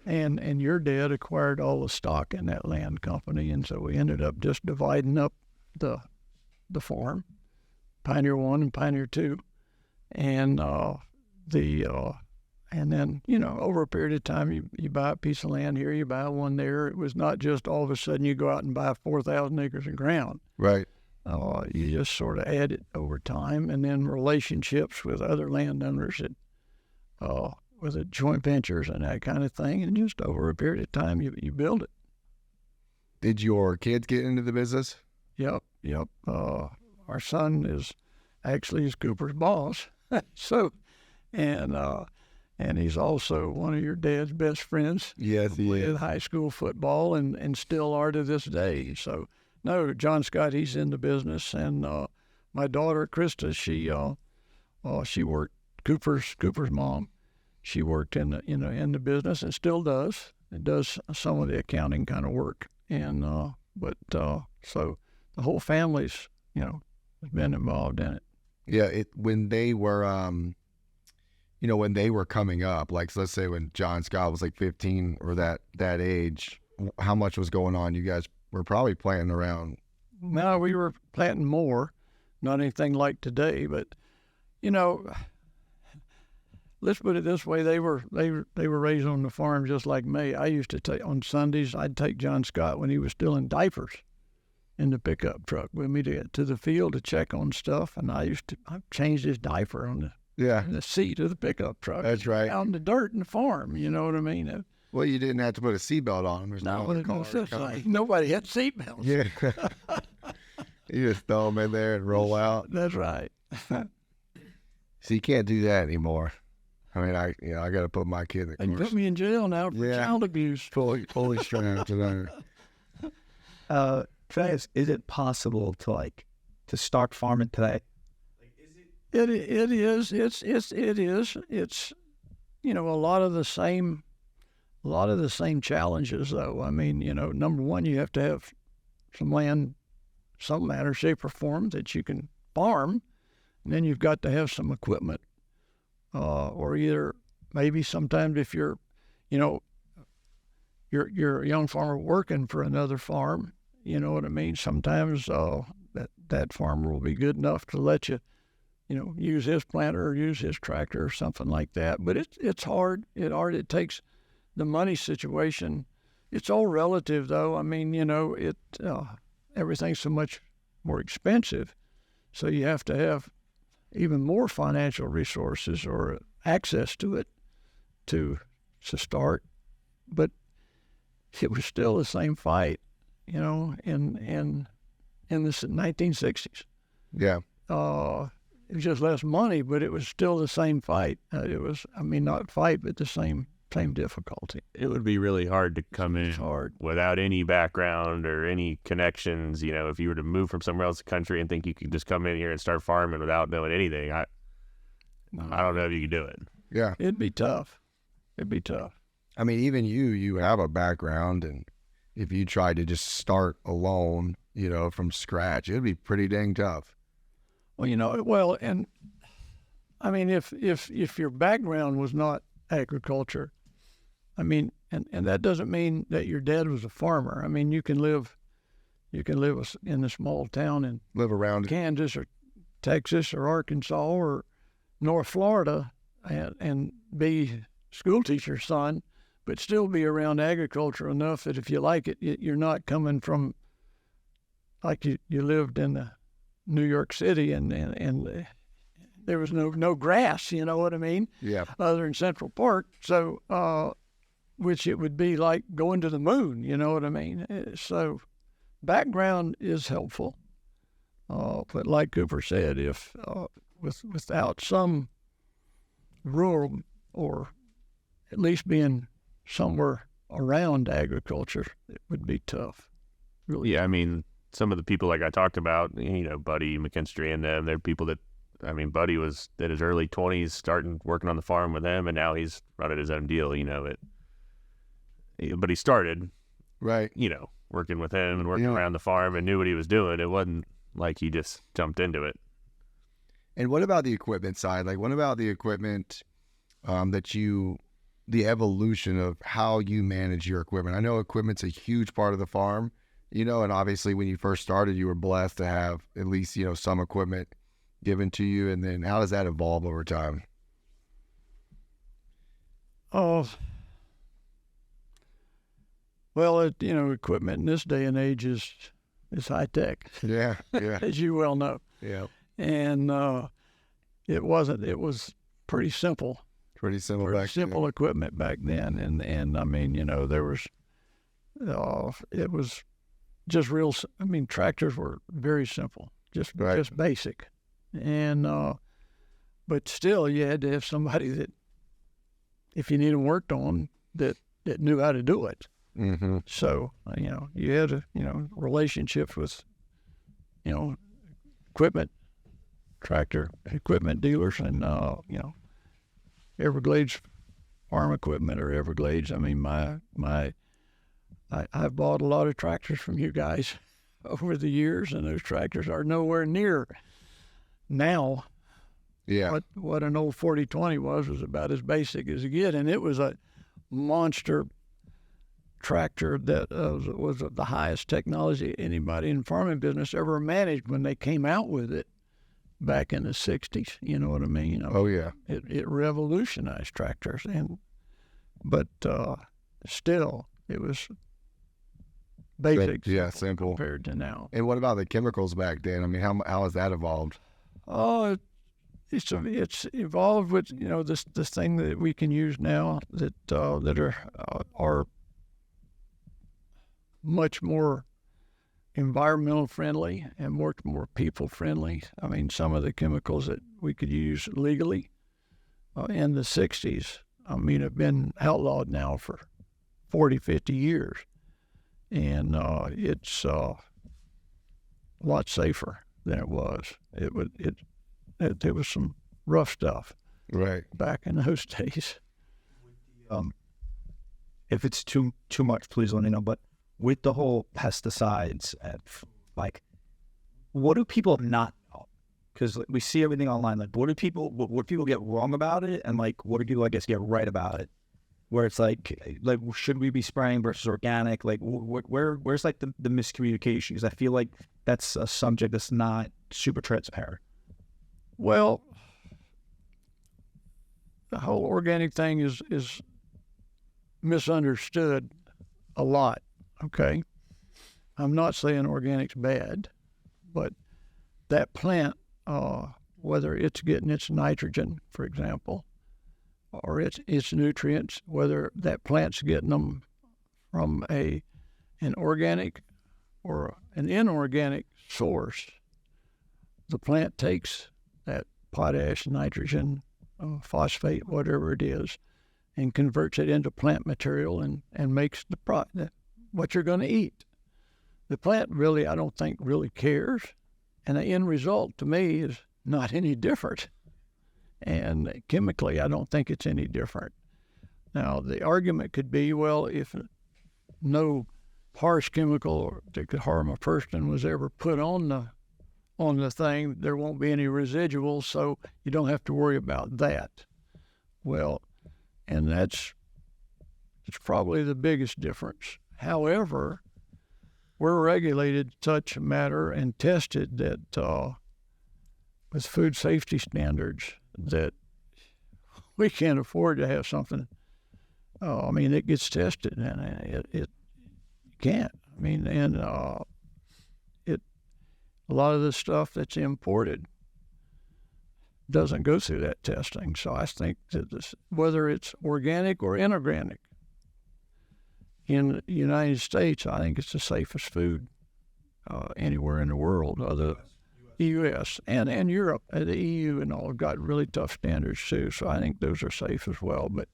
and your dad acquired all the stock in that land company, and so we ended up just dividing up the farm, Pioneer 1 and Pioneer 2, and and then, over a period of time, you buy a piece of land here, you buy one there. It was not just all of a sudden you go out and buy 4,000 acres of ground.
right.
You just sort of add it over time, and then relationships with other landowners with the joint ventures and that kind of thing, and just over a period of time, you build it.
Did your kids get into the business?
Yep. Our son is actually Cooper's boss, so, and he's also one of your dad's best friends.
Yes, he
played
is.
high school football and still are to this day. So, no, John Scott, he's in the business, and my daughter Krista, she worked Cooper's mom. She worked in the business and still does. It does some of the accounting kind of work, and so the whole family's has been involved in it.
Yeah, when they were you know, when they were coming up, like, so let's say when John Scott was like 15 or that age, how much was going on? You guys were probably planting around.
No, we were planting more, not anything like today, but, you know, let's put it this way: they were raised on the farm just like me. I used to take on Sundays. I'd take John Scott when he was still in diapers in the pickup truck with me to the field to check on stuff, and I changed his diaper on the seat of the pickup truck.
That's right.
Out in the dirt in the farm. You know what I mean?
Well, you didn't have to put a seatbelt on him. There's no other cars coming.
Nobody had seatbelts.
Yeah. You just throw them in there and roll out.
That's right.
So you can't do that anymore. I mean, I got to put my kid in the
They
car.
put me in jail now for child abuse.
Fully strapped to there.
Travis, is it possible to start farming today?
It is. It's you know, a lot of the same challenges though. I mean, you know, number one, you have to have some land, some manner, shape, or form that you can farm, and then you've got to have some equipment, or either maybe sometimes if you're a young farmer working for another farm, you know what I mean. Sometimes that farmer will be good enough to let you, you know, use his planter or use his tractor or something like that. But it's hard. It takes the money situation. It's all relative, though. I mean, you know, everything's so much more expensive, so you have to have even more financial resources or access to it to start. But it was still the same fight, you know, in the 1960s.
Yeah.
It was just less money, but it was still the same fight. It was, I mean, not fight, but the same difficulty.
It would be really hard to come in without any background or any connections. You know, if you were to move from somewhere else in the country and think you could just come in here and start farming without knowing anything, I don't know if you could do it.
Yeah.
It'd be tough.
I mean, even you have a background, and if you tried to just start alone, you know, from scratch, it'd be pretty dang tough.
Well, you know, and I mean, if your background was not agriculture, I mean, and that doesn't mean that your dad was a farmer. I mean, you can live in a small town in Kansas or Texas or Arkansas or North Florida and be school teacher's son, but still be around agriculture enough that if you like it, you're not coming from like you lived in New York City and there was no grass, you know what I mean?
Yeah.
Other than Central Park. So, which it would be like going to the moon, you know what I mean? So background is helpful. But like Cooper said, if without some rural or at least being somewhere around agriculture, it would be tough. Really.
Yeah, I mean, some of the people like I talked about, you know, Buddy McKinstry and them, they're people that, I mean, Buddy was in his early 20s starting working on the farm with them, and now he's running his own deal, you know. But he started,
right,
you know, working with him and working around the farm and knew what he was doing. It wasn't like he just jumped into it.
And what about the equipment side? Like, what about the equipment the evolution of how you manage your equipment? I know equipment's a huge part of the farm, you know, and obviously when you first started, you were blessed to have at least, you know, some equipment given to you. And then how does that evolve over time?
Oh, well, you know, equipment in this day and age is high tech.
Yeah, yeah.
As you well know.
Yeah.
And it was pretty simple.
Pretty simple
Equipment back then. And I mean, you know, there was, it was just real, I mean, tractors were very simple, just basic. And, but still you had to have somebody that, if you need them worked on, that knew how to do it.
Mm-hmm.
So, you know, you had, relationships with, you know, tractor equipment dealers and, you know, Everglades farm equipment or Everglades. I mean, I've bought a lot of tractors from you guys over the years, and those tractors are nowhere near now
Yeah.
What an old 40-20 was about as basic as you get, and it was a monster tractor that was the highest technology anybody in farming business ever managed when they came out with it back in the 60s. You know what I mean?
Oh, yeah.
It revolutionized tractors, but still it was basic.
Yeah, simple.
Compared to now.
And what about the chemicals back then? I mean, how has that evolved?
Oh, it's evolved with this thing that we can use now that are much more environmental friendly and much more people friendly. I mean, some of the chemicals that we could use legally in the 60s, have been outlawed now for 40, 50 years. And it's a lot safer than it was. There was some rough stuff
Right.
back in those days.
If it's too much, please let me know. But with the whole pesticides, what do people not know? Because we see everything online. Like, what do people get wrong about it, and what do people, I guess, get right about it? Where it's like should we be spraying versus organic? Where's the miscommunication? Because I feel like that's a subject that's not super transparent.
Well, the whole organic thing is misunderstood a lot. Okay, I'm not saying organic's bad, but that plant, whether it's getting its nitrogen, for example, or its nutrients, whether that plant's getting them from an organic or an inorganic source, the plant takes that potash, nitrogen, phosphate, whatever it is, and converts it into plant material and makes what you're going to eat. The plant really, I don't think, really cares, and the end result to me is not any different. And chemically, I don't think it's any different. Now, the argument could be, well, if no harsh chemical that could harm a person was ever put on the thing, there won't be any residuals, so you don't have to worry about that. Well, and it's probably the biggest difference. However, we're regulated to such a matter and tested that with food safety standards that we can't afford to have something. It gets tested, and it can't. And a lot of the stuff that's imported doesn't go through that testing. So I think that whether it's organic or inorganic, in the United States, I think it's the safest food anywhere in the world, other the U.S. and Europe. The EU and all have got really tough standards too, so I think those are safe as well. But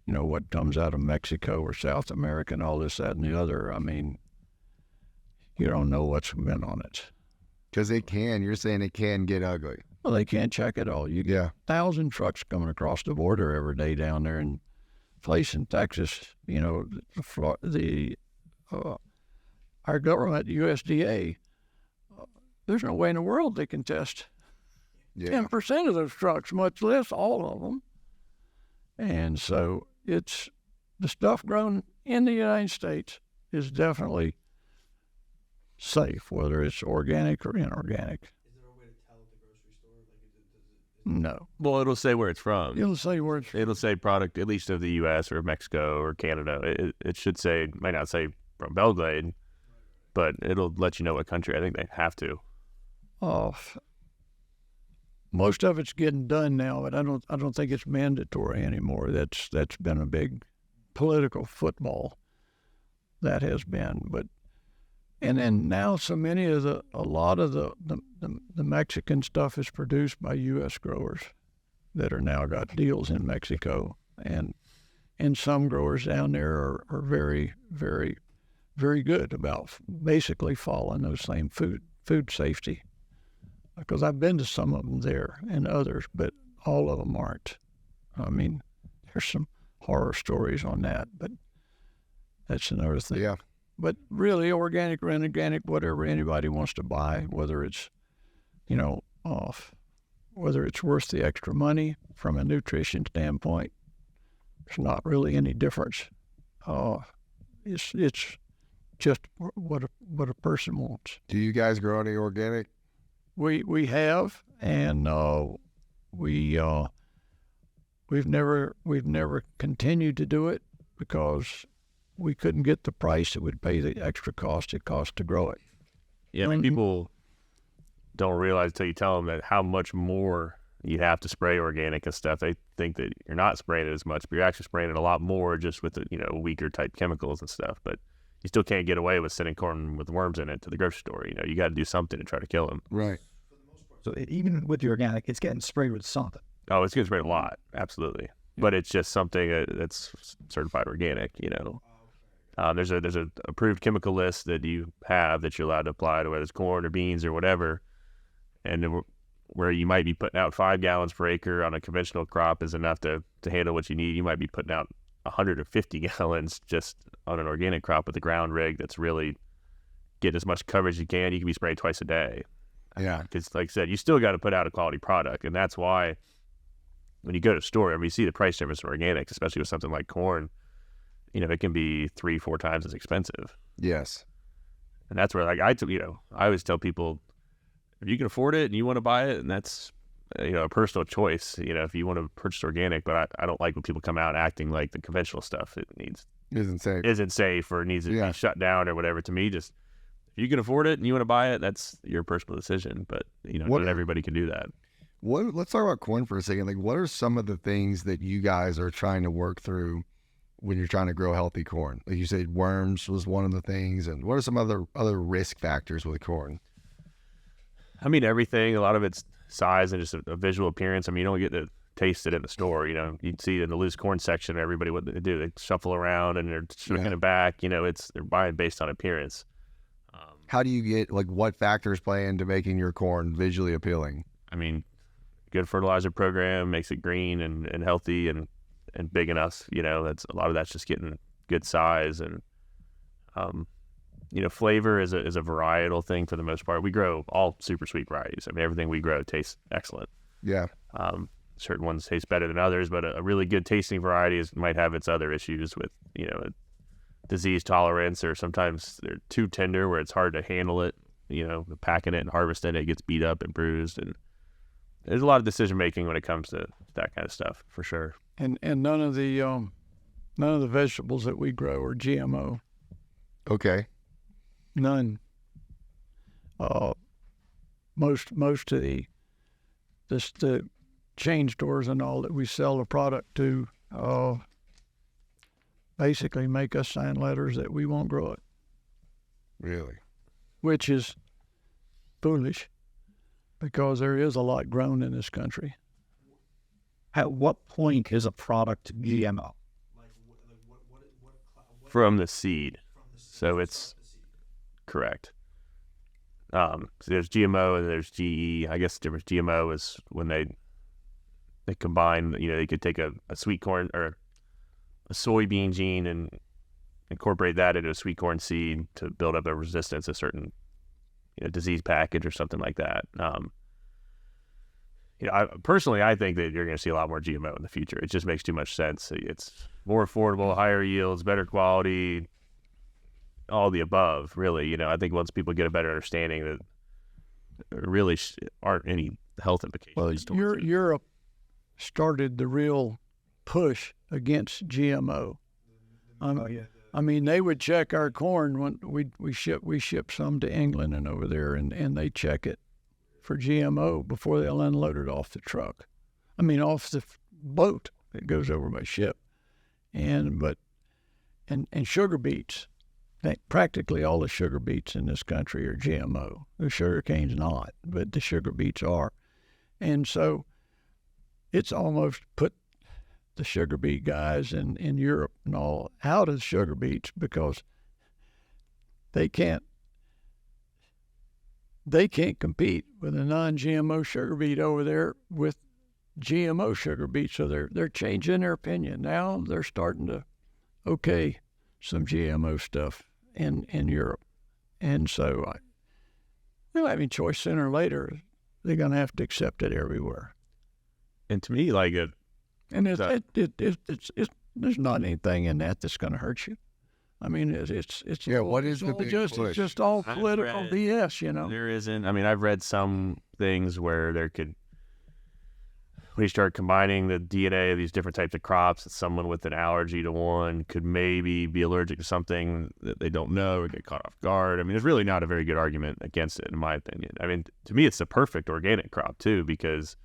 what comes out of Mexico or South America and all this, that, and the other, you don't know what's been on it.
Because you're saying it can get ugly.
Well, they can't check it all. You get 1,000 trucks coming across the border every day down there in place in Texas. Our government, USDA, there's no way in the world they can test 10% of those trucks, much less all of them. And so it's the stuff grown in the United States is definitely safe, whether it's organic or inorganic.
Is there a way to tell at the grocery store?
No.
Well, it'll say where it's from.
It'll say where it's
It'll say product, at least of the U.S. or Mexico or Canada. It should say, might not say from Belgrade, but it'll let you know what country. I think they have to.
Most of it's getting done now, but I don't think it's mandatory anymore. That's been a big political football. That has been, and then now a lot of the Mexican stuff is produced by U.S. growers that are now got deals in Mexico, and some growers down there are very, very, very good about basically following those same food safety. Because I've been to some of them there and others, but all of them aren't. There's some horror stories on that, but that's another thing.
Yeah.
But really, organic or inorganic, whatever anybody wants to buy, whether it's, whether it's worth the extra money from a nutrition standpoint. There's not really any difference. It's just what a person wants.
Do you guys grow any organic?
We have, and we've never continued to do it because we couldn't get the price that would pay the extra cost it costs to grow it.
Yeah, I mean, people don't realize until you tell them that how much more you have to spray organic and stuff. They think that you're not spraying it as much, but you're actually spraying it a lot more just with the, weaker type chemicals and stuff. But you still can't get away with sending corn with worms in it to the grocery store. You got to do something to try to kill them.
Right.
So even with the organic, it's getting sprayed with something.
Oh, it's getting sprayed a lot, absolutely. But it's just something that's certified organic. There's a approved chemical list that you have that you're allowed to apply to whether it's corn or beans or whatever, and where you might be putting out 5 gallons per acre on a conventional crop is enough to handle what you need. You might be putting out 150 gallons just on an organic crop with a ground rig that's really getting as much coverage as you can. You can be spraying twice a day.
Yeah.
Because like I said, you still got to put out a quality product. And that's why when you go to a store, you see the price difference in organics, especially with something like corn, it can be 3-4 times as expensive.
Yes.
And that's where I always tell people, if you can afford it and you want to buy it, and that's a personal choice, if you want to purchase organic. But I don't like when people come out acting like the conventional stuff
Isn't
safe or needs to be shut down or whatever. To me, just if you can afford it and you want to buy it, that's your personal decision. But not everybody can do that.
Let's talk about corn for a second. Like, what are some of the things that you guys are trying to work through when you're trying to grow healthy corn? Like you said, worms was one of the things, and what are some other risk factors with corn?
I mean, everything. A lot of it's size and just a visual appearance. I mean, you don't get to taste it in the store. You'd see it in the loose corn section. Everybody, what they do, they shuffle around and they're shucking it back. They're buying based on appearance.
How do you get, what factors play into making your corn visually appealing?
I mean, good fertilizer program makes it green and healthy and big enough. That's a lot of that's just getting good size and flavor is a varietal thing for the most part. We grow all super sweet varieties. I mean, everything we grow tastes excellent.
Yeah.
Certain ones taste better than others, but a really good tasting variety might have its other issues with, disease tolerance, or sometimes they're too tender where it's hard to handle it. Packing it and harvesting it gets beat up and bruised, and there's a lot of decision making when it comes to that kind of stuff, for sure.
And none of the vegetables that we grow are GMO.
Okay.
None. Most of the chain stores and all that we sell the product to basically make us sign letters that we won't grow it.
Really? Which
is foolish, because there is a lot grown in this country.
At what point is a product GMO?
From the seed. So it's correct. So there's GMO and there's GE. I guess the difference, GMO is when they combine, they could take a sweet corn or a soybean gene and incorporate that into a sweet corn seed to build up a resistance to certain disease package or something like that. I think that you're going to see a lot more GMO in the future. It just makes too much sense. It's more affordable, higher yields, better quality, all the above, really. I think once people get a better understanding that there really aren't any health implications.
Well, Europe started the real push against GMO. I mean, they would check our corn when we ship some to England and over there, and they check it for GMO before they'll unload it off the truck. I mean, off the boat. It goes over by ship. And sugar beets. Practically all the sugar beets in this country are GMO. The sugar cane's not, but the sugar beets are. And so it's almost put the sugar beet guys in Europe and all out of sugar beets, because they can't compete with a non-GMO sugar beet over there with GMO sugar beets. So they're changing their opinion. Now they're starting to some GMO stuff in Europe. And so we'll have a choice sooner or later. they're going to have to accept it everywhere.
And to me, like
And there's not anything in that that's going to hurt you. I mean, it's
what is the big
just
push?
it's just all
I've
political
read-
BS, you know.
there isn't. I mean, I've read some things where there could, when you start combining the DNA of these different types of crops, that someone with an allergy to one could maybe be allergic to something that they don't know or get caught off guard. I mean, there's really not a very good argument against it, in my opinion. I mean, to me, it's the perfect organic crop too, because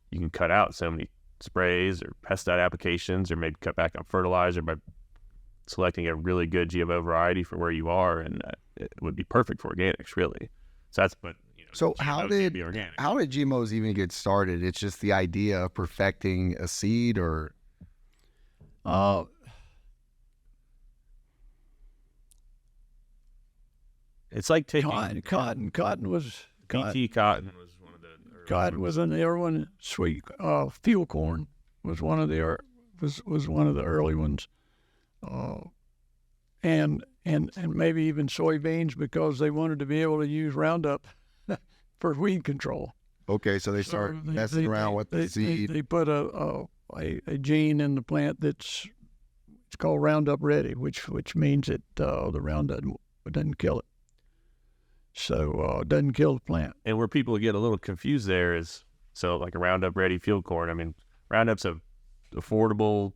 you can cut out so many sprays or pesticide applications, or maybe cut back on fertilizer by selecting a really good GMO variety for where you are, and it would be perfect for organics, really. So that's, but
So how
GMOs
did
can be organic.
GMOs even get started? It's just the idea of perfecting a seed, or
It's like taking
cotton was
BT cotton was one of the early
cotton
ones.
was in there one. Sweet field corn was one of the was one of the early ones, and maybe even soybeans, because they wanted to be able to use Roundup for weed control.
okay, so they start
So
messing around with the seed.
They put a gene in the plant it's called Roundup Ready, which means that the Roundup doesn't kill it. So it doesn't kill the plant.
And where people get a little confused there is, so like a Roundup Ready field corn. I mean, Roundup's a affordable,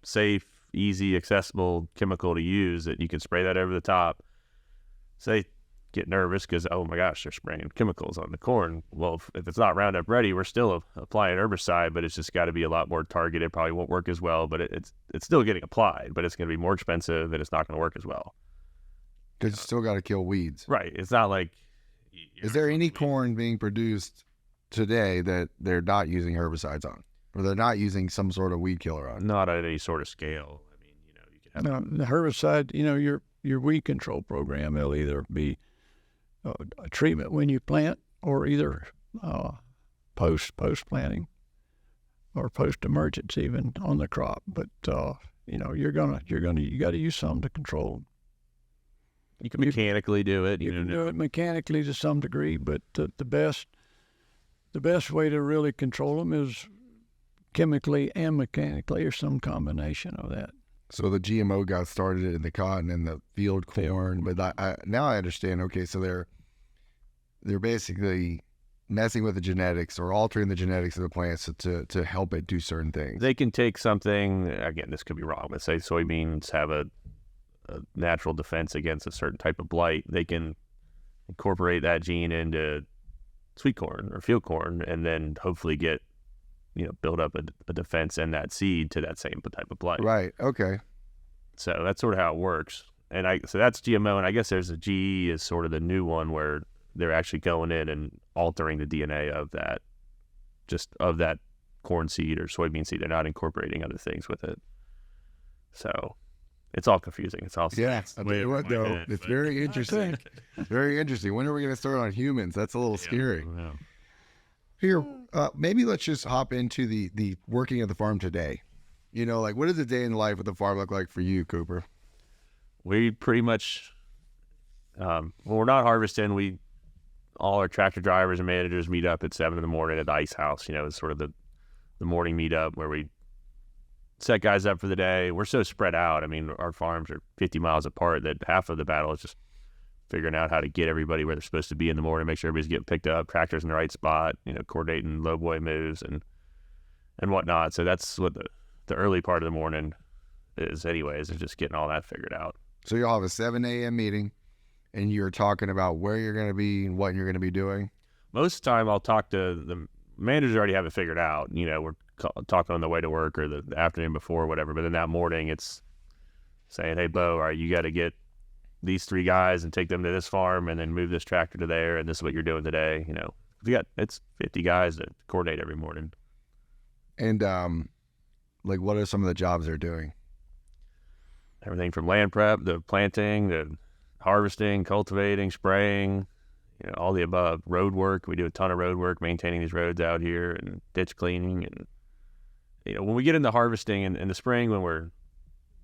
safe, easy, accessible chemical to use that you can spray that over the top. So they get nervous because, oh my gosh, they're spraying chemicals on the corn. Well, if it's not Roundup Ready, we're still applying herbicide, but it's just got to be a lot more targeted. Probably won't work as well, but it's still getting applied, but it's going to be more expensive and it's not going to work as well.
Because you still got to kill weeds.
Right. It's not like.
Is there any corn being produced today that they're not using herbicides on, or they're not using some sort of weed killer on?
Not at any sort of scale. I mean, you can have.
Now, the herbicide, your weed control program, it'll either be a treatment when you plant, or either post planting, or post emergence even on the crop. But you got to use something to control them.
You can mechanically do it.
You can do it mechanically to some degree, but the best way to really control them is chemically and mechanically, or some combination of that.
So the GMO got started in the cotton and the field corn, but now I understand. Okay, so they're basically messing with the genetics or altering the genetics of the plants to help it do certain things.
They can take something, again, this could be wrong, but say soybeans have a natural defense against a certain type of blight. They can incorporate that gene into sweet corn or field corn, and then hopefully get, build up a defense in that seed to that same type of blight.
Right. Okay.
So that's sort of how it works. And so that's GMO, and I guess there's a GE is sort of the new one where they're actually going in and altering the DNA of that corn seed or soybean seed. They're not incorporating other things with it. So it's all confusing. It's all
I'll tell you what, though, it's very interesting. Very interesting. When are we going to start on humans? That's a little scary.
Yeah.
Here, maybe let's just hop into the working at the farm today. What does a day in the life of the farm look like for you, Cooper?
We pretty much, when we're not harvesting, all our tractor drivers and managers meet up at 7 a.m. at the ice house. It's sort of the morning meetup where we set guys up for the day. We're so spread out. I mean, our farms are 50 miles apart that half of the battle is just figuring out how to get everybody where they're supposed to be in the morning, make sure everybody's getting picked up, tractors in the right spot, coordinating low boy moves and whatnot. So that's what the early part of the morning is anyways, is just getting all that figured out.
So you'll have a 7 a.m. meeting, and you're talking about where you're going to be and what you're going to be doing?
Most of the time I'll talk to the managers already have it figured out. We're talking on the way to work or the afternoon before or whatever. But then that morning it's saying, hey, Bo, all right, you got to get these 3 guys and take them to this farm and then move this tractor to there. And this is what you're doing today. It's 50 guys that coordinate every morning.
And what are some of the jobs they're doing?
Everything from land prep, to planting, to harvesting, cultivating, spraying, all the above. Road work, we do a ton of road work, maintaining these roads out here, and ditch cleaning. And when we get into harvesting in the spring, when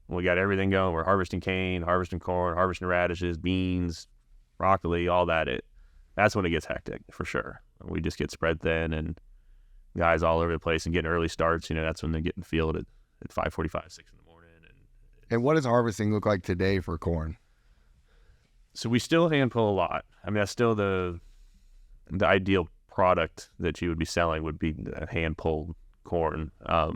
we got everything going, we're harvesting cane, harvesting corn, harvesting radishes, beans, broccoli, all that. That's when it gets hectic for sure. we just get spread thin and guys all over the place and getting early starts. That's when they get in the field at 5:45, 6 in the morning.
And what does harvesting look like today for corn?
So we still hand pull a lot. I mean, that's still the ideal product that you would be selling would be hand pulled corn. But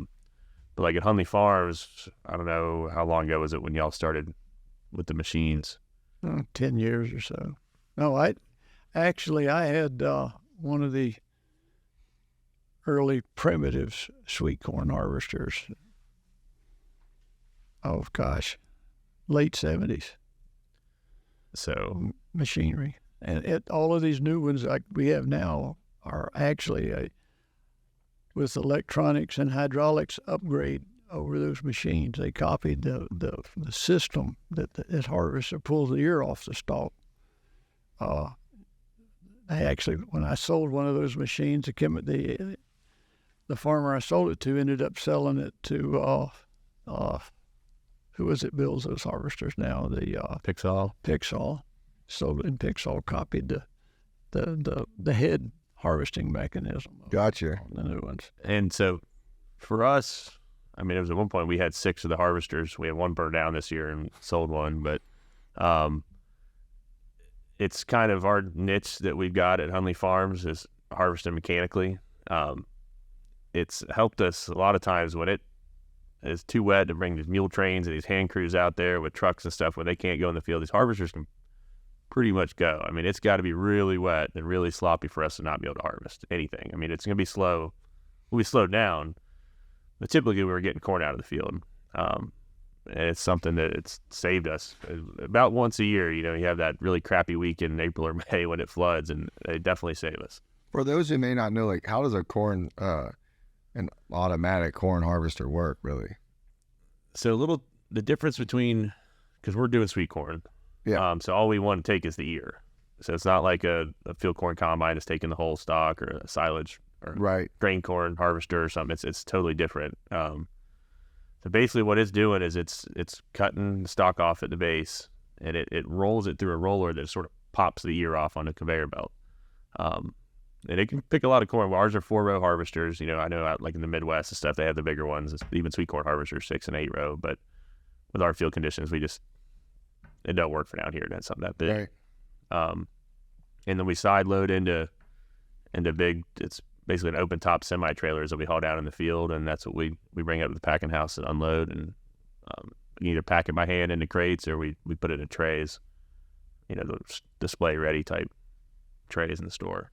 like at Hundley Farms, I don't know how long ago was it when y'all started with the machines?
10 years or so. No, I had one of the early primitive sweet corn harvesters. Oh gosh, late 70s.
So
machinery, and all of these new ones like we have now are actually with electronics and hydraulics upgrade over those machines. They copied the system that harvester pulls the ear off the stalk. When I sold one of those machines, the farmer I sold it to ended up selling it to who is it builds those harvesters now? The Pixall. Sold it, and Pixall copied the head harvesting mechanism.
Gotcha.
The new ones.
And so for us, I mean, it was at one point we had 6 of the harvesters. We had one burned down this year and sold one, but it's kind of our niche that we've got at Hundley Farms is harvesting mechanically. It's helped us a lot of times when it is too wet to bring these mule trains and these hand crews out there with trucks and stuff when they can't go in the field. These harvesters can pretty much go. I mean, it's got to be really wet and really sloppy for us to not be able to harvest anything. I mean, it's going to be slow. We'll be slowed down, but typically we were getting corn out of the field. And it's something that it's saved us. About once a year, you have that really crappy week in April or May when it floods, and they definitely save us.
For those who may not know, like, how does an automatic corn harvester work, really?
So the difference between, because we're doing sweet corn.
Yeah.
So all we want to take is the ear. So it's not like a field corn combine is taking the whole stalk or a silage or
right.
grain corn harvester or something. It's totally different. So basically what it's doing is it's cutting the stalk off at the base, and it rolls it through a roller that sort of pops the ear off on a conveyor belt. And it can pick a lot of corn. Well, ours are 4-row harvesters. I know out like in the Midwest and stuff, they have the bigger ones. Even sweet corn harvesters, 6 and 8-row. But with our field conditions, it don't work for down here. That's something that big.
Right.
And then we side load into big. It's basically an open top semi trailers that we haul down in the field, and that's what we bring up to the packing house and unload. And we either pack it by hand into crates or we put it in trays. The display ready type trays in the store.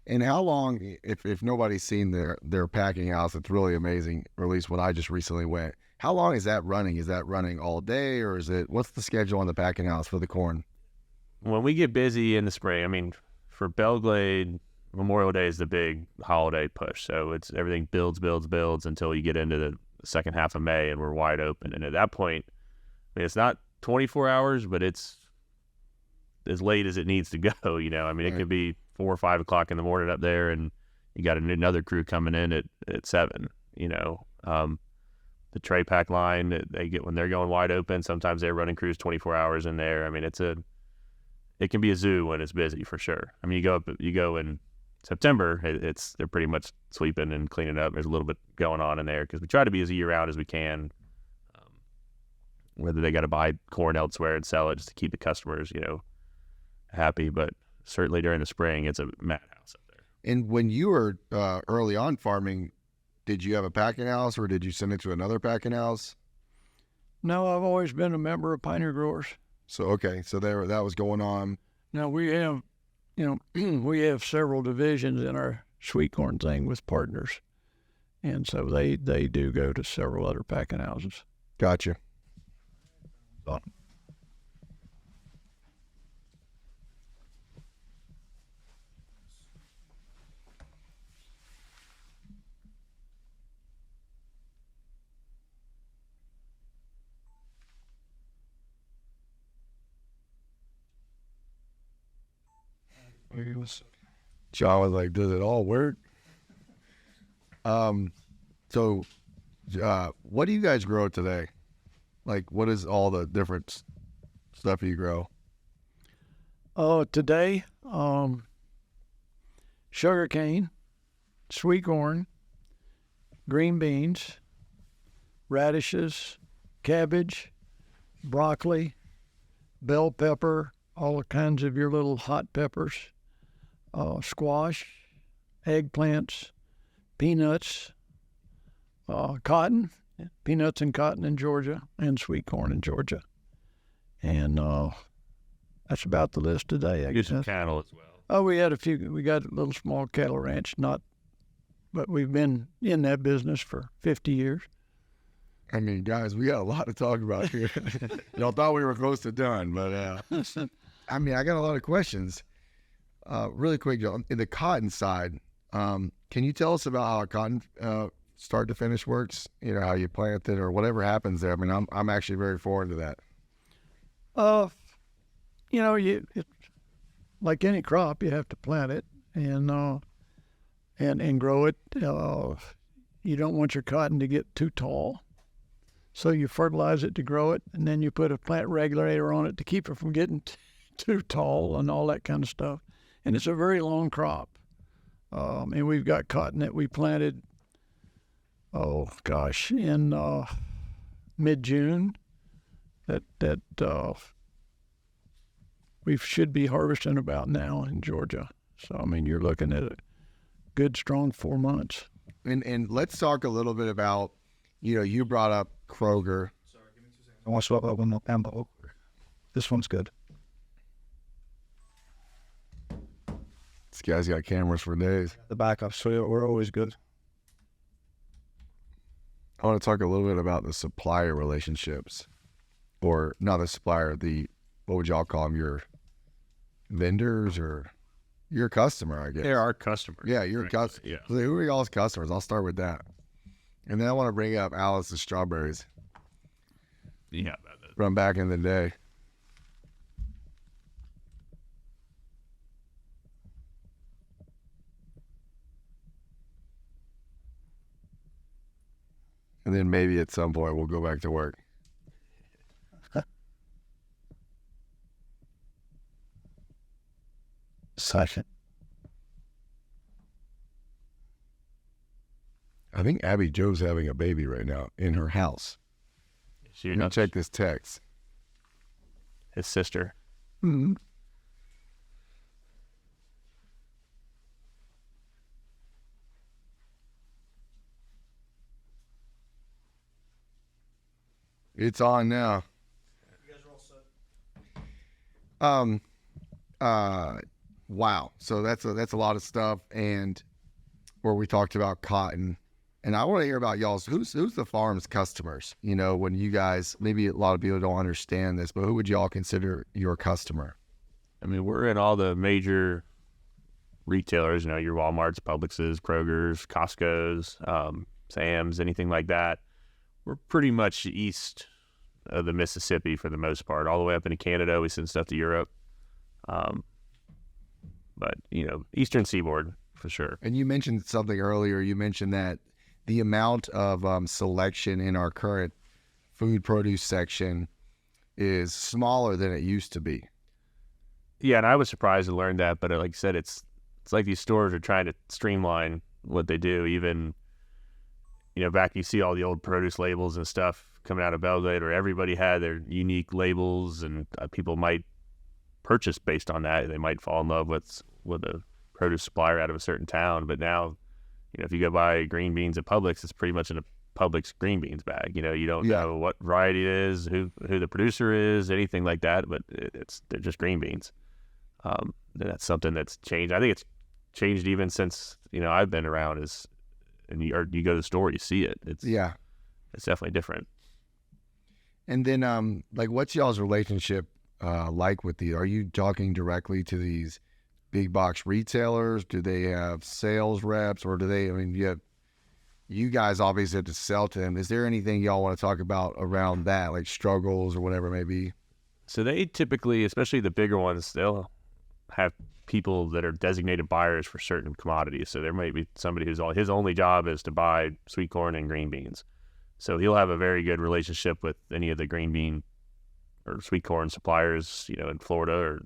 And how long, if nobody's seen their packing house, it's really amazing, or at least when I just recently went, how long is that running? Is that running all day, or what's the schedule on the packing house for the corn?
When we get busy in the spring, I mean, for Belglade, Memorial Day is the big holiday push. So it's everything builds until you get into the second half of May and we're wide open. And at that point, I mean, it's not 24 hours, but it's as late as it needs to go. I mean,
Right.
It could be 4 or 5 o'clock in the morning up there, and you got another crew coming in at 7. The tray pack line that they get when they're going wide open. Sometimes they're running crews 24 hours in there. I mean, it can be a zoo when it's busy for sure. I mean, you go in September, they're pretty much sweeping and cleaning up. There's a little bit going on in there because we try to be as year round as we can. Whether they got to buy corn elsewhere and sell it just to keep the customers, happy, but certainly during the spring, it's a madhouse up there.
And when you were early on farming, did you have a packing house or did you send it to another packing house?
No, I've always been a member of Pioneer Growers.
So, okay. So that was going on.
Now we have, we have several divisions in our sweet corn thing with partners. And so they do go to several other packing houses.
Gotcha. John was like, does it all work? So what do you guys grow today? Like, what is all the different stuff you grow?
Today, sugarcane, sweet corn, green beans, radishes, cabbage, broccoli, bell pepper, all kinds of your little hot peppers, squash, eggplants, peanuts, cotton, peanuts and cotton in Georgia, and sweet corn in Georgia. And that's about the list today. I
You do some
guess.
cattle as well.
Oh, we had a few. We got a little small cattle ranch, but we've been in that business for 50 years.
I mean, guys, we got a lot to talk about here. Y'all thought we were close to done, but I mean, I got a lot of questions. Really quick, Joe, in the cotton side, can you tell us about how a cotton start to finish works? You know, how you plant it or whatever happens there. I mean, I'm actually very foreign to that.
You know, it's like any crop, you have to plant it and grow it. You don't want your cotton to get too tall, so you fertilize it to grow it, and then you put a plant regulator on it to keep it from getting too tall and all that kind of stuff. And it's a very long crop. And we've got cotton that we planted, in mid-June that we should be harvesting about now in Georgia. So, I mean, you're looking at a good, strong 4 months.
And let's talk a little bit about, you know, you brought up Kroger.
Sorry, give me 2 seconds.
I want to swap out one more envelope. This one's good.
This guy's got cameras for days.
The backup, so we're always good.
I want to talk a little bit about the supplier relationships, or not the supplier, what would y'all call them, your vendors or your customer, I guess.
They're our customers.
Yeah, your
right?
customer.
Yeah.
So who are y'all's customers? I'll start with that. And then I want to bring up Alice's strawberries
Yeah.
from back in the day. And then maybe at some point we'll go back to work.
Second.
I think Abby Joe's having a baby right now in her house.
She,
Let me check this text.
his sister.
Mm-hmm.
It's on now.
You guys are all set.
Wow. So that's a lot of stuff, and where we talked about cotton, and I want to hear about y'all's. Who's the farm's customers? You know, when you guys, maybe a lot of people don't understand this, but who would y'all consider your customer?
I mean, we're in all the major retailers, you know, your Walmarts, Publixes, Kroger's, Costco's, Sam's, anything like that. We're pretty much east of the Mississippi for the most part, all the way up into Canada. We send stuff to Europe. But, you know, Eastern Seaboard for sure.
And you mentioned something earlier. You mentioned that the amount of selection in our current food produce section is smaller than it used to be.
Yeah, and I was surprised to learn that, but like I said, it's like these stores are trying to streamline what they do. Even, you know, back you see all the old produce labels and stuff coming out of Belgrade, or everybody had their unique labels, and people might purchase based on that. They might fall in love with a produce supplier out of a certain town. But now, you know, if you go buy green beans at Publix, it's pretty much in a Publix green beans bag. You know, you don't know what variety it is, who the producer is, anything like that, but they're just green beans. And that's something that's changed. I think it's changed even since, you know, I've been around. And you go to the store, you see it. It's definitely different.
And then, like, what's y'all's relationship like with are you talking directly to these big box retailers? Do they have sales reps, or do they, I mean, you guys obviously have to sell to them. Is there anything y'all want to talk about around that, like struggles or whatever it may be?
So they typically, especially the bigger ones, they'll have people that are designated buyers for certain commodities. So there might be somebody his only job is to buy sweet corn and green beans. So he'll have a very good relationship with any of the green bean or sweet corn suppliers, you know, in Florida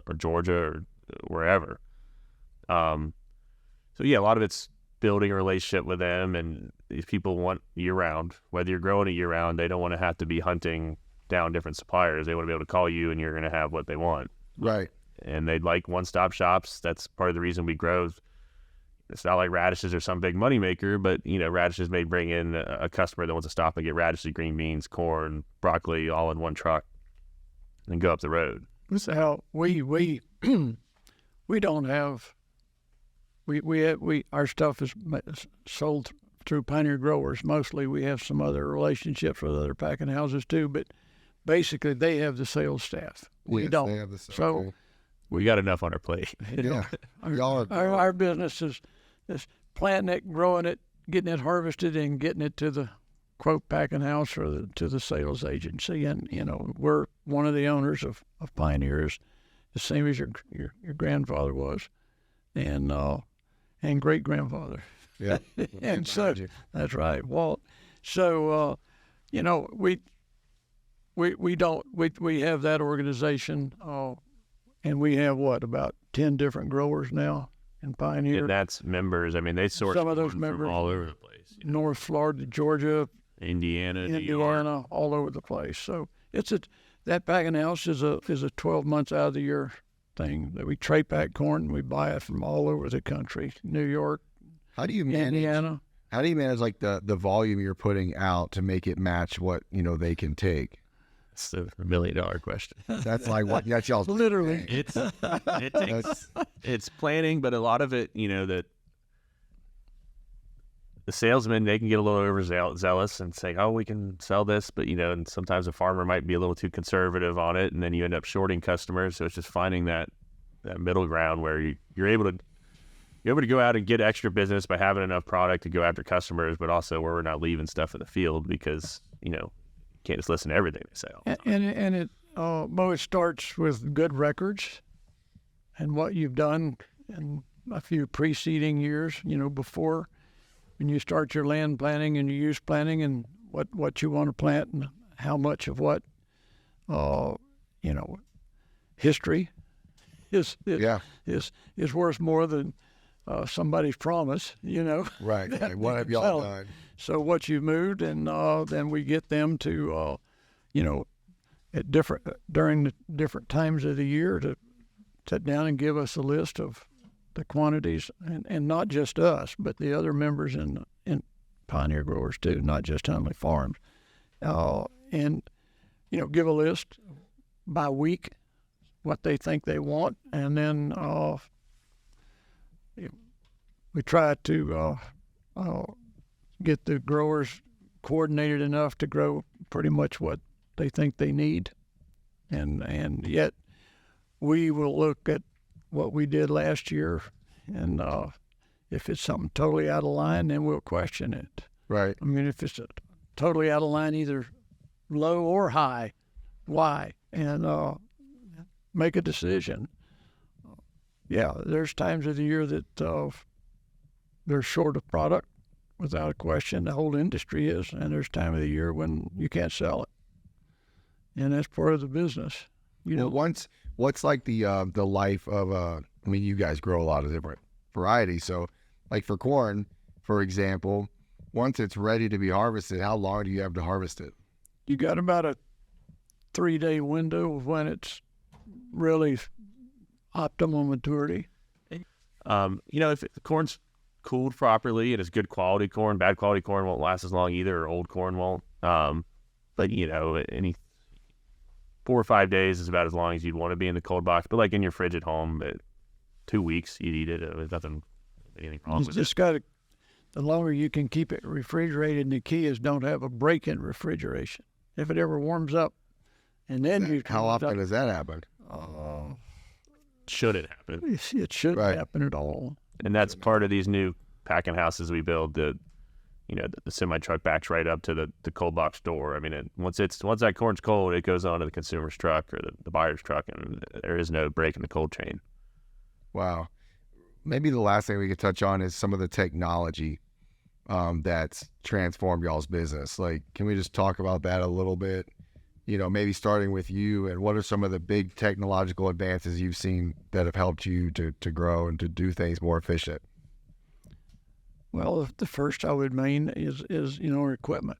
or Georgia or wherever. So yeah, a lot of it's building a relationship with them, and if people want year-round, whether you're growing it year-round, they don't want to have to be hunting down different suppliers. They want to be able to call you and you're going to have what they want.
Right.
And they'd like one-stop shops. That's part of the reason we grow. It's not like radishes are some big moneymaker, but, radishes may bring in a customer that wants to stop and get radishes, green beans, corn, broccoli, all in one truck and go up the road.
This is how we don't have, our stuff is sold through Pioneer Growers. Mostly we have some other relationships with other packing houses too, but basically they have the sales staff. We
Yes,
don't.
they have the
So
We got enough on our plate.
yeah. Y'all are,
our business is planting it, growing it, getting it harvested, and getting it to the quote packing house or to the sales agency. And we're one of the owners of Pioneers, the same as your grandfather was, and great grandfather.
yeah.
And so that's right, Walt. So we have that organization, and we have about 10 different growers now in Pioneer.
And that's members. I mean, they source
Some of those
corn
members-
from all over the place.
North Florida, Georgia,
Indiana, New York.
Indiana, all over the place. So that packing house is a 12 months out of the year thing that we tray pack corn. We buy it from all over the country, New York,
How do you manage?
Indiana.
How do you manage like the volume you're putting out to make it match what they can take?
It's the $1 million question.
That's like what that's y'all's
Literally.
It's planning, but a lot of it, that the salesman, they can get a little overzealous and say, oh, we can sell this, but and sometimes a farmer might be a little too conservative on it, and then you end up shorting customers. So it's just finding that middle ground where you're able to go out and get extra business by having enough product to go after customers, but also where we're not leaving stuff in the field because can't just listen to everything they say.
And it always starts with good records and what you've done in a few preceding years, before when you start your land planning and your use planning and what you want to plant and how much of what, history is worth more than somebody's promise,
right. Like, what have y'all done?
So what you've moved, and then we get them to, at during the different times of the year to sit down and give us a list of the quantities, and not just us, but the other members in Pioneer Growers too, not just Hundley Farms, and give a list by week what they think they want, and then we try to get the growers coordinated enough to grow pretty much what they think they need, and yet we will look at what we did last year, and if it's something totally out of line, then we'll question it.
Right.
I mean, if it's totally out of line, either low or high, why? And make a decision. Yeah, there's times of the year that they're short of product, without a question. The whole industry is, and there's time of the year when you can't sell it, and that's part of the business.
What's like the life of you guys grow a lot of different varieties. So, like for corn, for example, once it's ready to be harvested, how long do you have to harvest it?
You got about a 3-day window of when it's really optimal maturity.
If the corn's cooled properly and it's good quality corn, bad quality corn won't last as long either, or old corn won't. But any 4 or 5 days is about as long as you'd want to be in the cold box. But like in your fridge at home, 2 weeks you'd eat it. There's anything wrong with it.
Just got to. The longer you can keep it refrigerated, and the key is don't have a break in refrigeration. If it ever warms up, and then you
How often does that happen?
Should it happen?
It shouldn't
Right.
happen at all.
And that's part of these new packing houses we build. The semi truck backs right up to the cold box door. I mean, once that corn's cold, it goes on to the consumer's truck or the buyer's truck, and there is no break in the cold chain.
Wow. Maybe the last thing we could touch on is some of the technology that's transformed y'all's business. Like, can we just talk about that a little bit? Maybe starting with you, and what are some of the big technological advances you've seen that have helped you to grow and to do things more efficient?
Well, the first I would mean is equipment.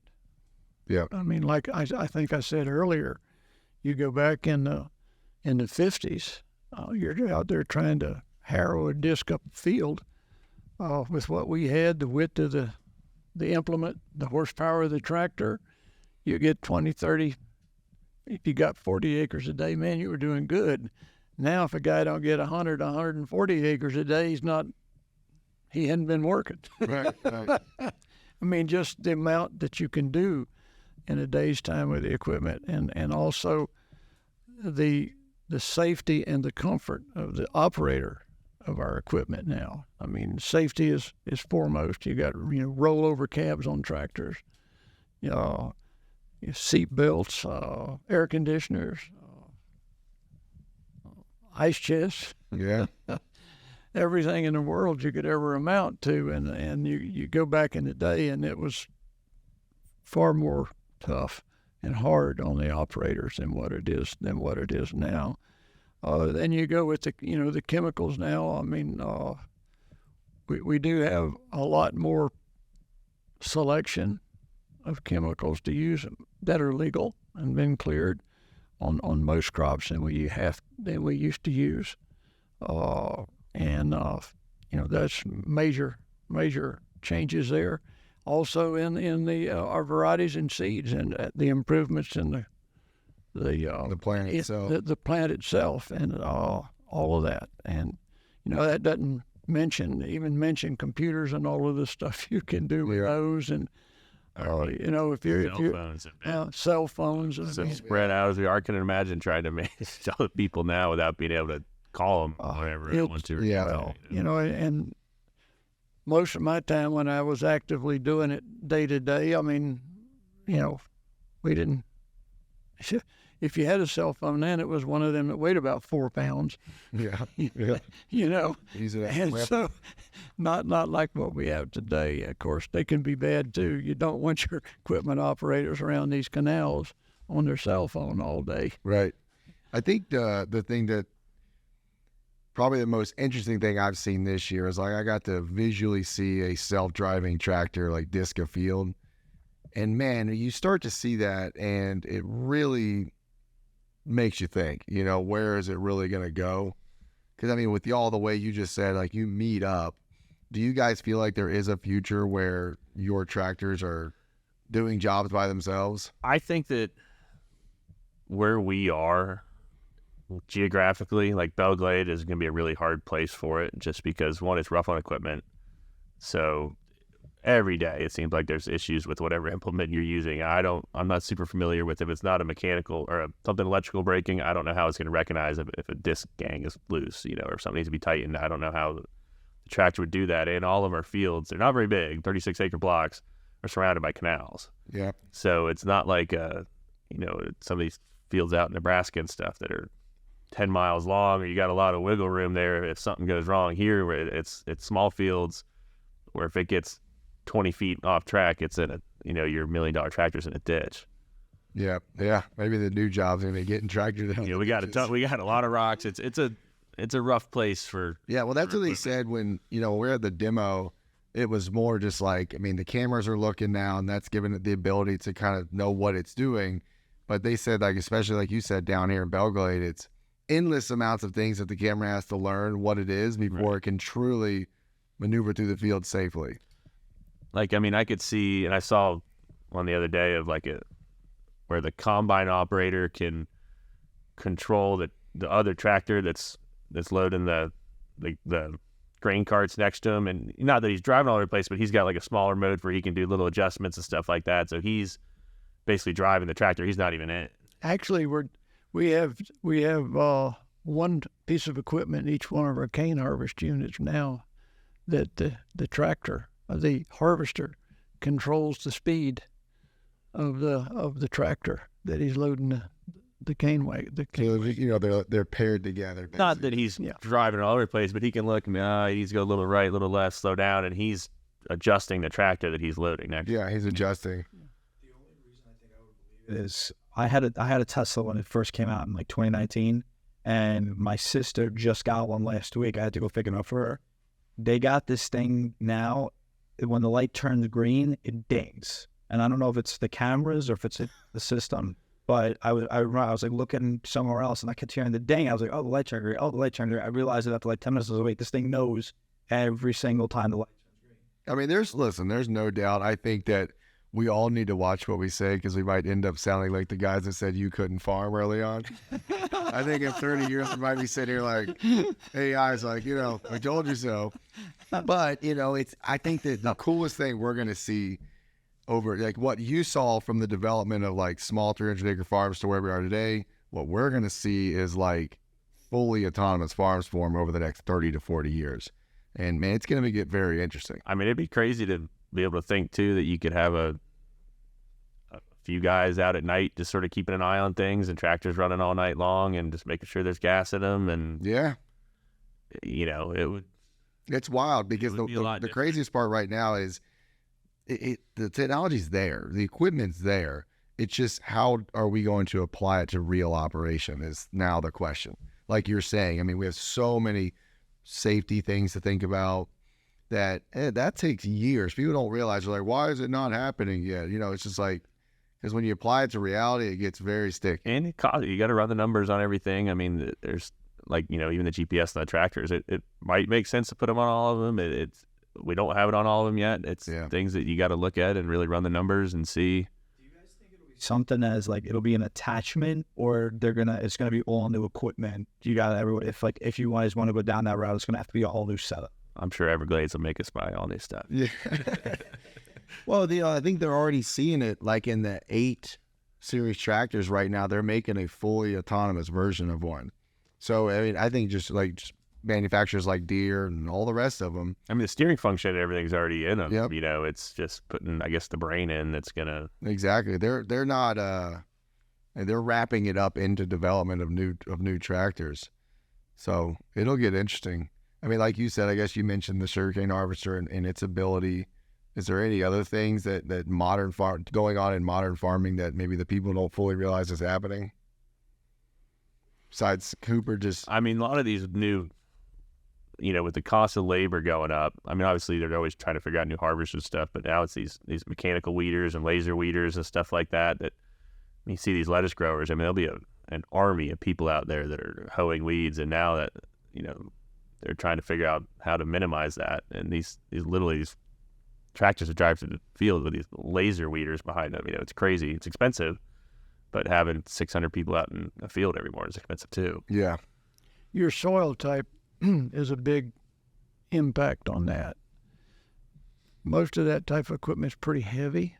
Yeah.
I mean, like I think I said earlier, you go back in the 50s, you're out there trying to harrow a disc up a field with what we had, the width of the implement, the horsepower of the tractor. You get 20, 30. If you got 40 acres a day, man, you were doing good. Now, if a guy don't get 100, 140 acres a day, he hadn't been working.
Right.
I mean, just the amount that you can do in a day's time with the equipment, and also the safety and the comfort of the operator of our equipment now. I mean, safety is foremost. You got rollover cabs on tractors, seat belts, air conditioners, ice chests.
Yeah.
Everything in the world you could ever amount to, and you go back in the day, and it was far more tough and hard on the operators than what it is now. Then you go with the chemicals now. I mean, we do have a lot more selection of chemicals to use that are legal and been cleared on most crops than we used to use. That's major changes there. Also in our varieties and seeds, and the improvements in the
plant itself,
the plant itself, and all of that. And that doesn't mention computers and all of the stuff you can do with those. And if you're cell phones,
spread out as we are, can imagine trying to manage all the people now without being able to call them whenever I want to.
Yeah, and most of my time when I was actively doing it day to day, I mean, we didn't. If you had a cell phone then, it was one of them that weighed about 4 pounds.
Yeah.
And so not like what we have today. Of course, they can be bad too. You don't want your equipment operators around these canals on their cell phone all day.
Right. I think the thing that probably the most interesting thing I've seen this year is I got to visually see a self-driving tractor disc a field. And man, you start to see that and it really makes you think, where is it really going to go? Because I mean, with all the way you just said, you meet up, do you guys feel like there is a future where your tractors are doing jobs by themselves?
I think that where we are geographically, Belle Glade is going to be a really hard place for it, just because one, it's rough on equipment. So every day it seems like there's issues with whatever implement you're using. I'm not super familiar with if it's not a mechanical or something electrical breaking. I don't know how it's going to recognize if a disc gang is loose, or if something needs to be tightened. I don't know how the tractor would do that. And all of our fields, they're not very big, 36-acre blocks, are surrounded by canals.
Yeah.
So it's not like some of these fields out in Nebraska and stuff that are 10 miles long, or you got a lot of wiggle room there if something goes wrong. Here, where it's small fields, where if it gets 20 feet off track, it's in your $1 million tractor's in a ditch.
Yeah. Maybe the new job's gonna be getting tractors down.
We got a lot of rocks. It's a rough place for.
Yeah. Well, that's what they said when we're at the demo. It was more just the cameras are looking now, and that's giving it the ability to kind of know what it's doing. But they said, especially like you said down here in Belle Glade, it's endless amounts of things that the camera has to learn what it is before it can truly maneuver through the field safely.
I could see, and I saw one the other day of where the combine operator can control the other tractor that's loading the grain carts next to him, and not that he's driving all over the place, but he's got a smaller mode where he can do little adjustments and stuff like that. So he's basically driving the tractor. He's not even in it.
Actually, we have one piece of equipment in each one of our cane harvest units now that the tractor, the harvester, controls the speed of the tractor that he's loading the cane wagon.
They're paired together. Basically.
Not that he's driving all over the place, but he can look. He needs to go a little right, a little left, slow down, and he's adjusting the tractor that he's loading next.
Yeah, he's adjusting.
The only reason I think I would believe it
Is I had a Tesla when it first came out in 2019, and my sister just got one last week. I had to go pick it up for her. They got this thing now, when the light turns green, it dings. And I don't know if it's the cameras or if it's the system. But I was like looking somewhere else, and I kept hearing the ding. I was like, oh, the light turned green. Oh, the light turned green. I realized it after like 10 minutes. I was like, wait, this thing knows every single time the light turns green.
I mean, there's no doubt. I think that we all need to watch what we say because we might end up sounding like the guys that said you couldn't farm early on. I think in 30 years, we might be sitting here like, hey, guys, like, I told you so. But, I think that the coolest thing we're going to see over, like what you saw from the development of like small 300-acre farms to where we are today, what we're going to see is like fully autonomous farms form over the next 30 to 40 years. And man, it's going to get very interesting.
I mean, it'd be crazy to be able to think too that you could have a few guys out at night just sort of keeping an eye on things and tractors running all night long and just making sure there's gas in them. And
yeah,
it's
wild because the craziest part right now is the technology's there, the equipment's there. It's just how are we going to apply it to real operation is now the question. Like you're saying, I mean, we have so many safety things to think about that takes years. People don't realize, they're like, why is it not happening yet? It's just like, because when you apply it to reality, it gets very sticky.
And you got to run the numbers on everything. I mean, there's like, even the GPS on the tractors, it might make sense to put them on all of them. We don't have it on all of them yet. It's things that you got to look at and really run the numbers and see.
Do you guys think it'll be something as like it'll be an attachment, or it's gonna be all new equipment? You got everyone. If you guys want to go down that route, it's gonna have to be a whole new setup.
I'm sure Everglades will make us buy all new stuff.
Yeah. Well, I think they're already seeing it like in the 8 series tractors right now. They're making a fully autonomous version of one. So I mean, I think just manufacturers like Deere and all the rest of them.
I mean, the steering function and everything's already in them.
Yep.
It's just putting, I guess, the brain in that's gonna.
Exactly. They're not. They're wrapping it up into development of new tractors. So it'll get interesting. I mean, like you said, I guess you mentioned the sugarcane harvester and its ability. Is there any other things that going on in modern farming that maybe the people don't fully realize is happening? Besides Cooper, I
mean, a lot of these new, with the cost of labor going up, I mean, obviously they're always trying to figure out new harvesters and stuff, but now it's these mechanical weeders and laser weeders and stuff like that you see these lettuce growers. I mean, there'll be an army of people out there that are hoeing weeds, and now that, they're trying to figure out how to minimize that. And these tractors that drive through the field with these laser weeders behind them, it's crazy. It's expensive, but having 600 people out in a field every morning is expensive too.
Yeah.
Your soil type is a big impact on that. Most of that type of equipment is pretty heavy.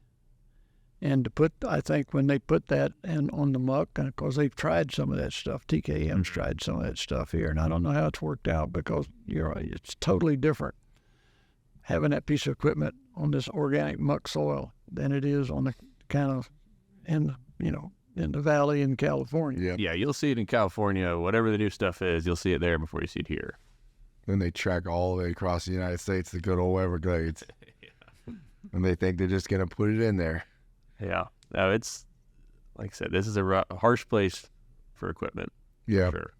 And I think when they put that on the muck, and of course they've tried some of that stuff, TKM's tried some of that stuff here, and I don't know how it's worked out because it's totally different having that piece of equipment on this organic muck soil than it is on the kind of in the valley in California.
Yeah, you'll see it in California. Whatever the new stuff is, you'll see it there before you see it here.
Then they track all the way across the United States, the good old Everglades. And they think they're just going to put it in there.
Yeah. No, it's, like I said, this is a harsh place for equipment.
Yeah.
For sure.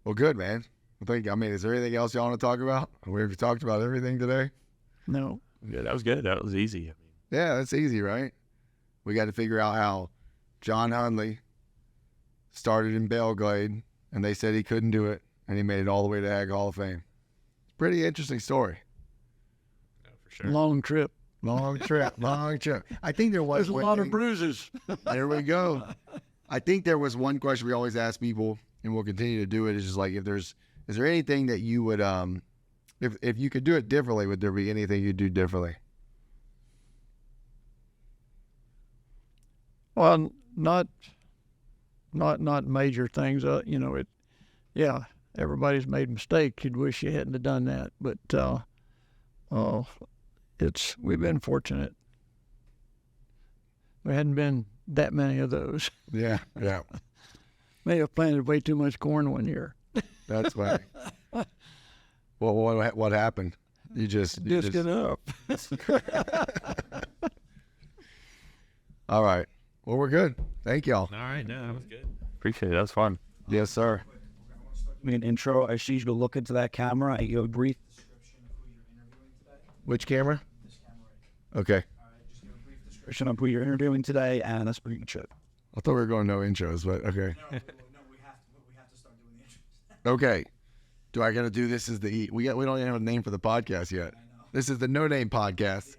Well, good, man. Is there anything else y'all want to talk about? We've talked about everything today.
No.
Yeah, that was good. That was easy.
Yeah, that's easy, right? We got to figure out how John Hundley started in Belglade, and they said he couldn't do it, and he made it all the way to Ag Hall of Fame. It's a pretty interesting story.
Yeah, for sure.
Long trip.
I think there's
a lot of bruises.
There we go. I think there was one question we always ask people, and we'll continue to do it. Is just like, is there anything that you would, if you could do it differently, would there be anything you'd do differently?
Well, not major things. Everybody's made mistakes. You'd wish you hadn't have done that, but we've been fortunate. There hadn't been that many of those.
Yeah.
May have planted way too much corn one year.
That's why. Well, what happened? You just
get up.
All right. Well, we're good. Thank y'all.
All right. No, that was good. Appreciate it. That was fun.
Yes, sir.
An intro. I just need you to look into that camera and give a brief description of who you're interviewing today.
Which camera?
This camera right
Okay.
here. All right, just give a brief description.
Of who you're interviewing today, and that's pretty much it.
I thought we were going no intros, but okay.
No, we have to start doing the intros.
Okay. Do I got to do this as the we don't even have a name for the podcast yet.
I know.
This is the No Name Podcast.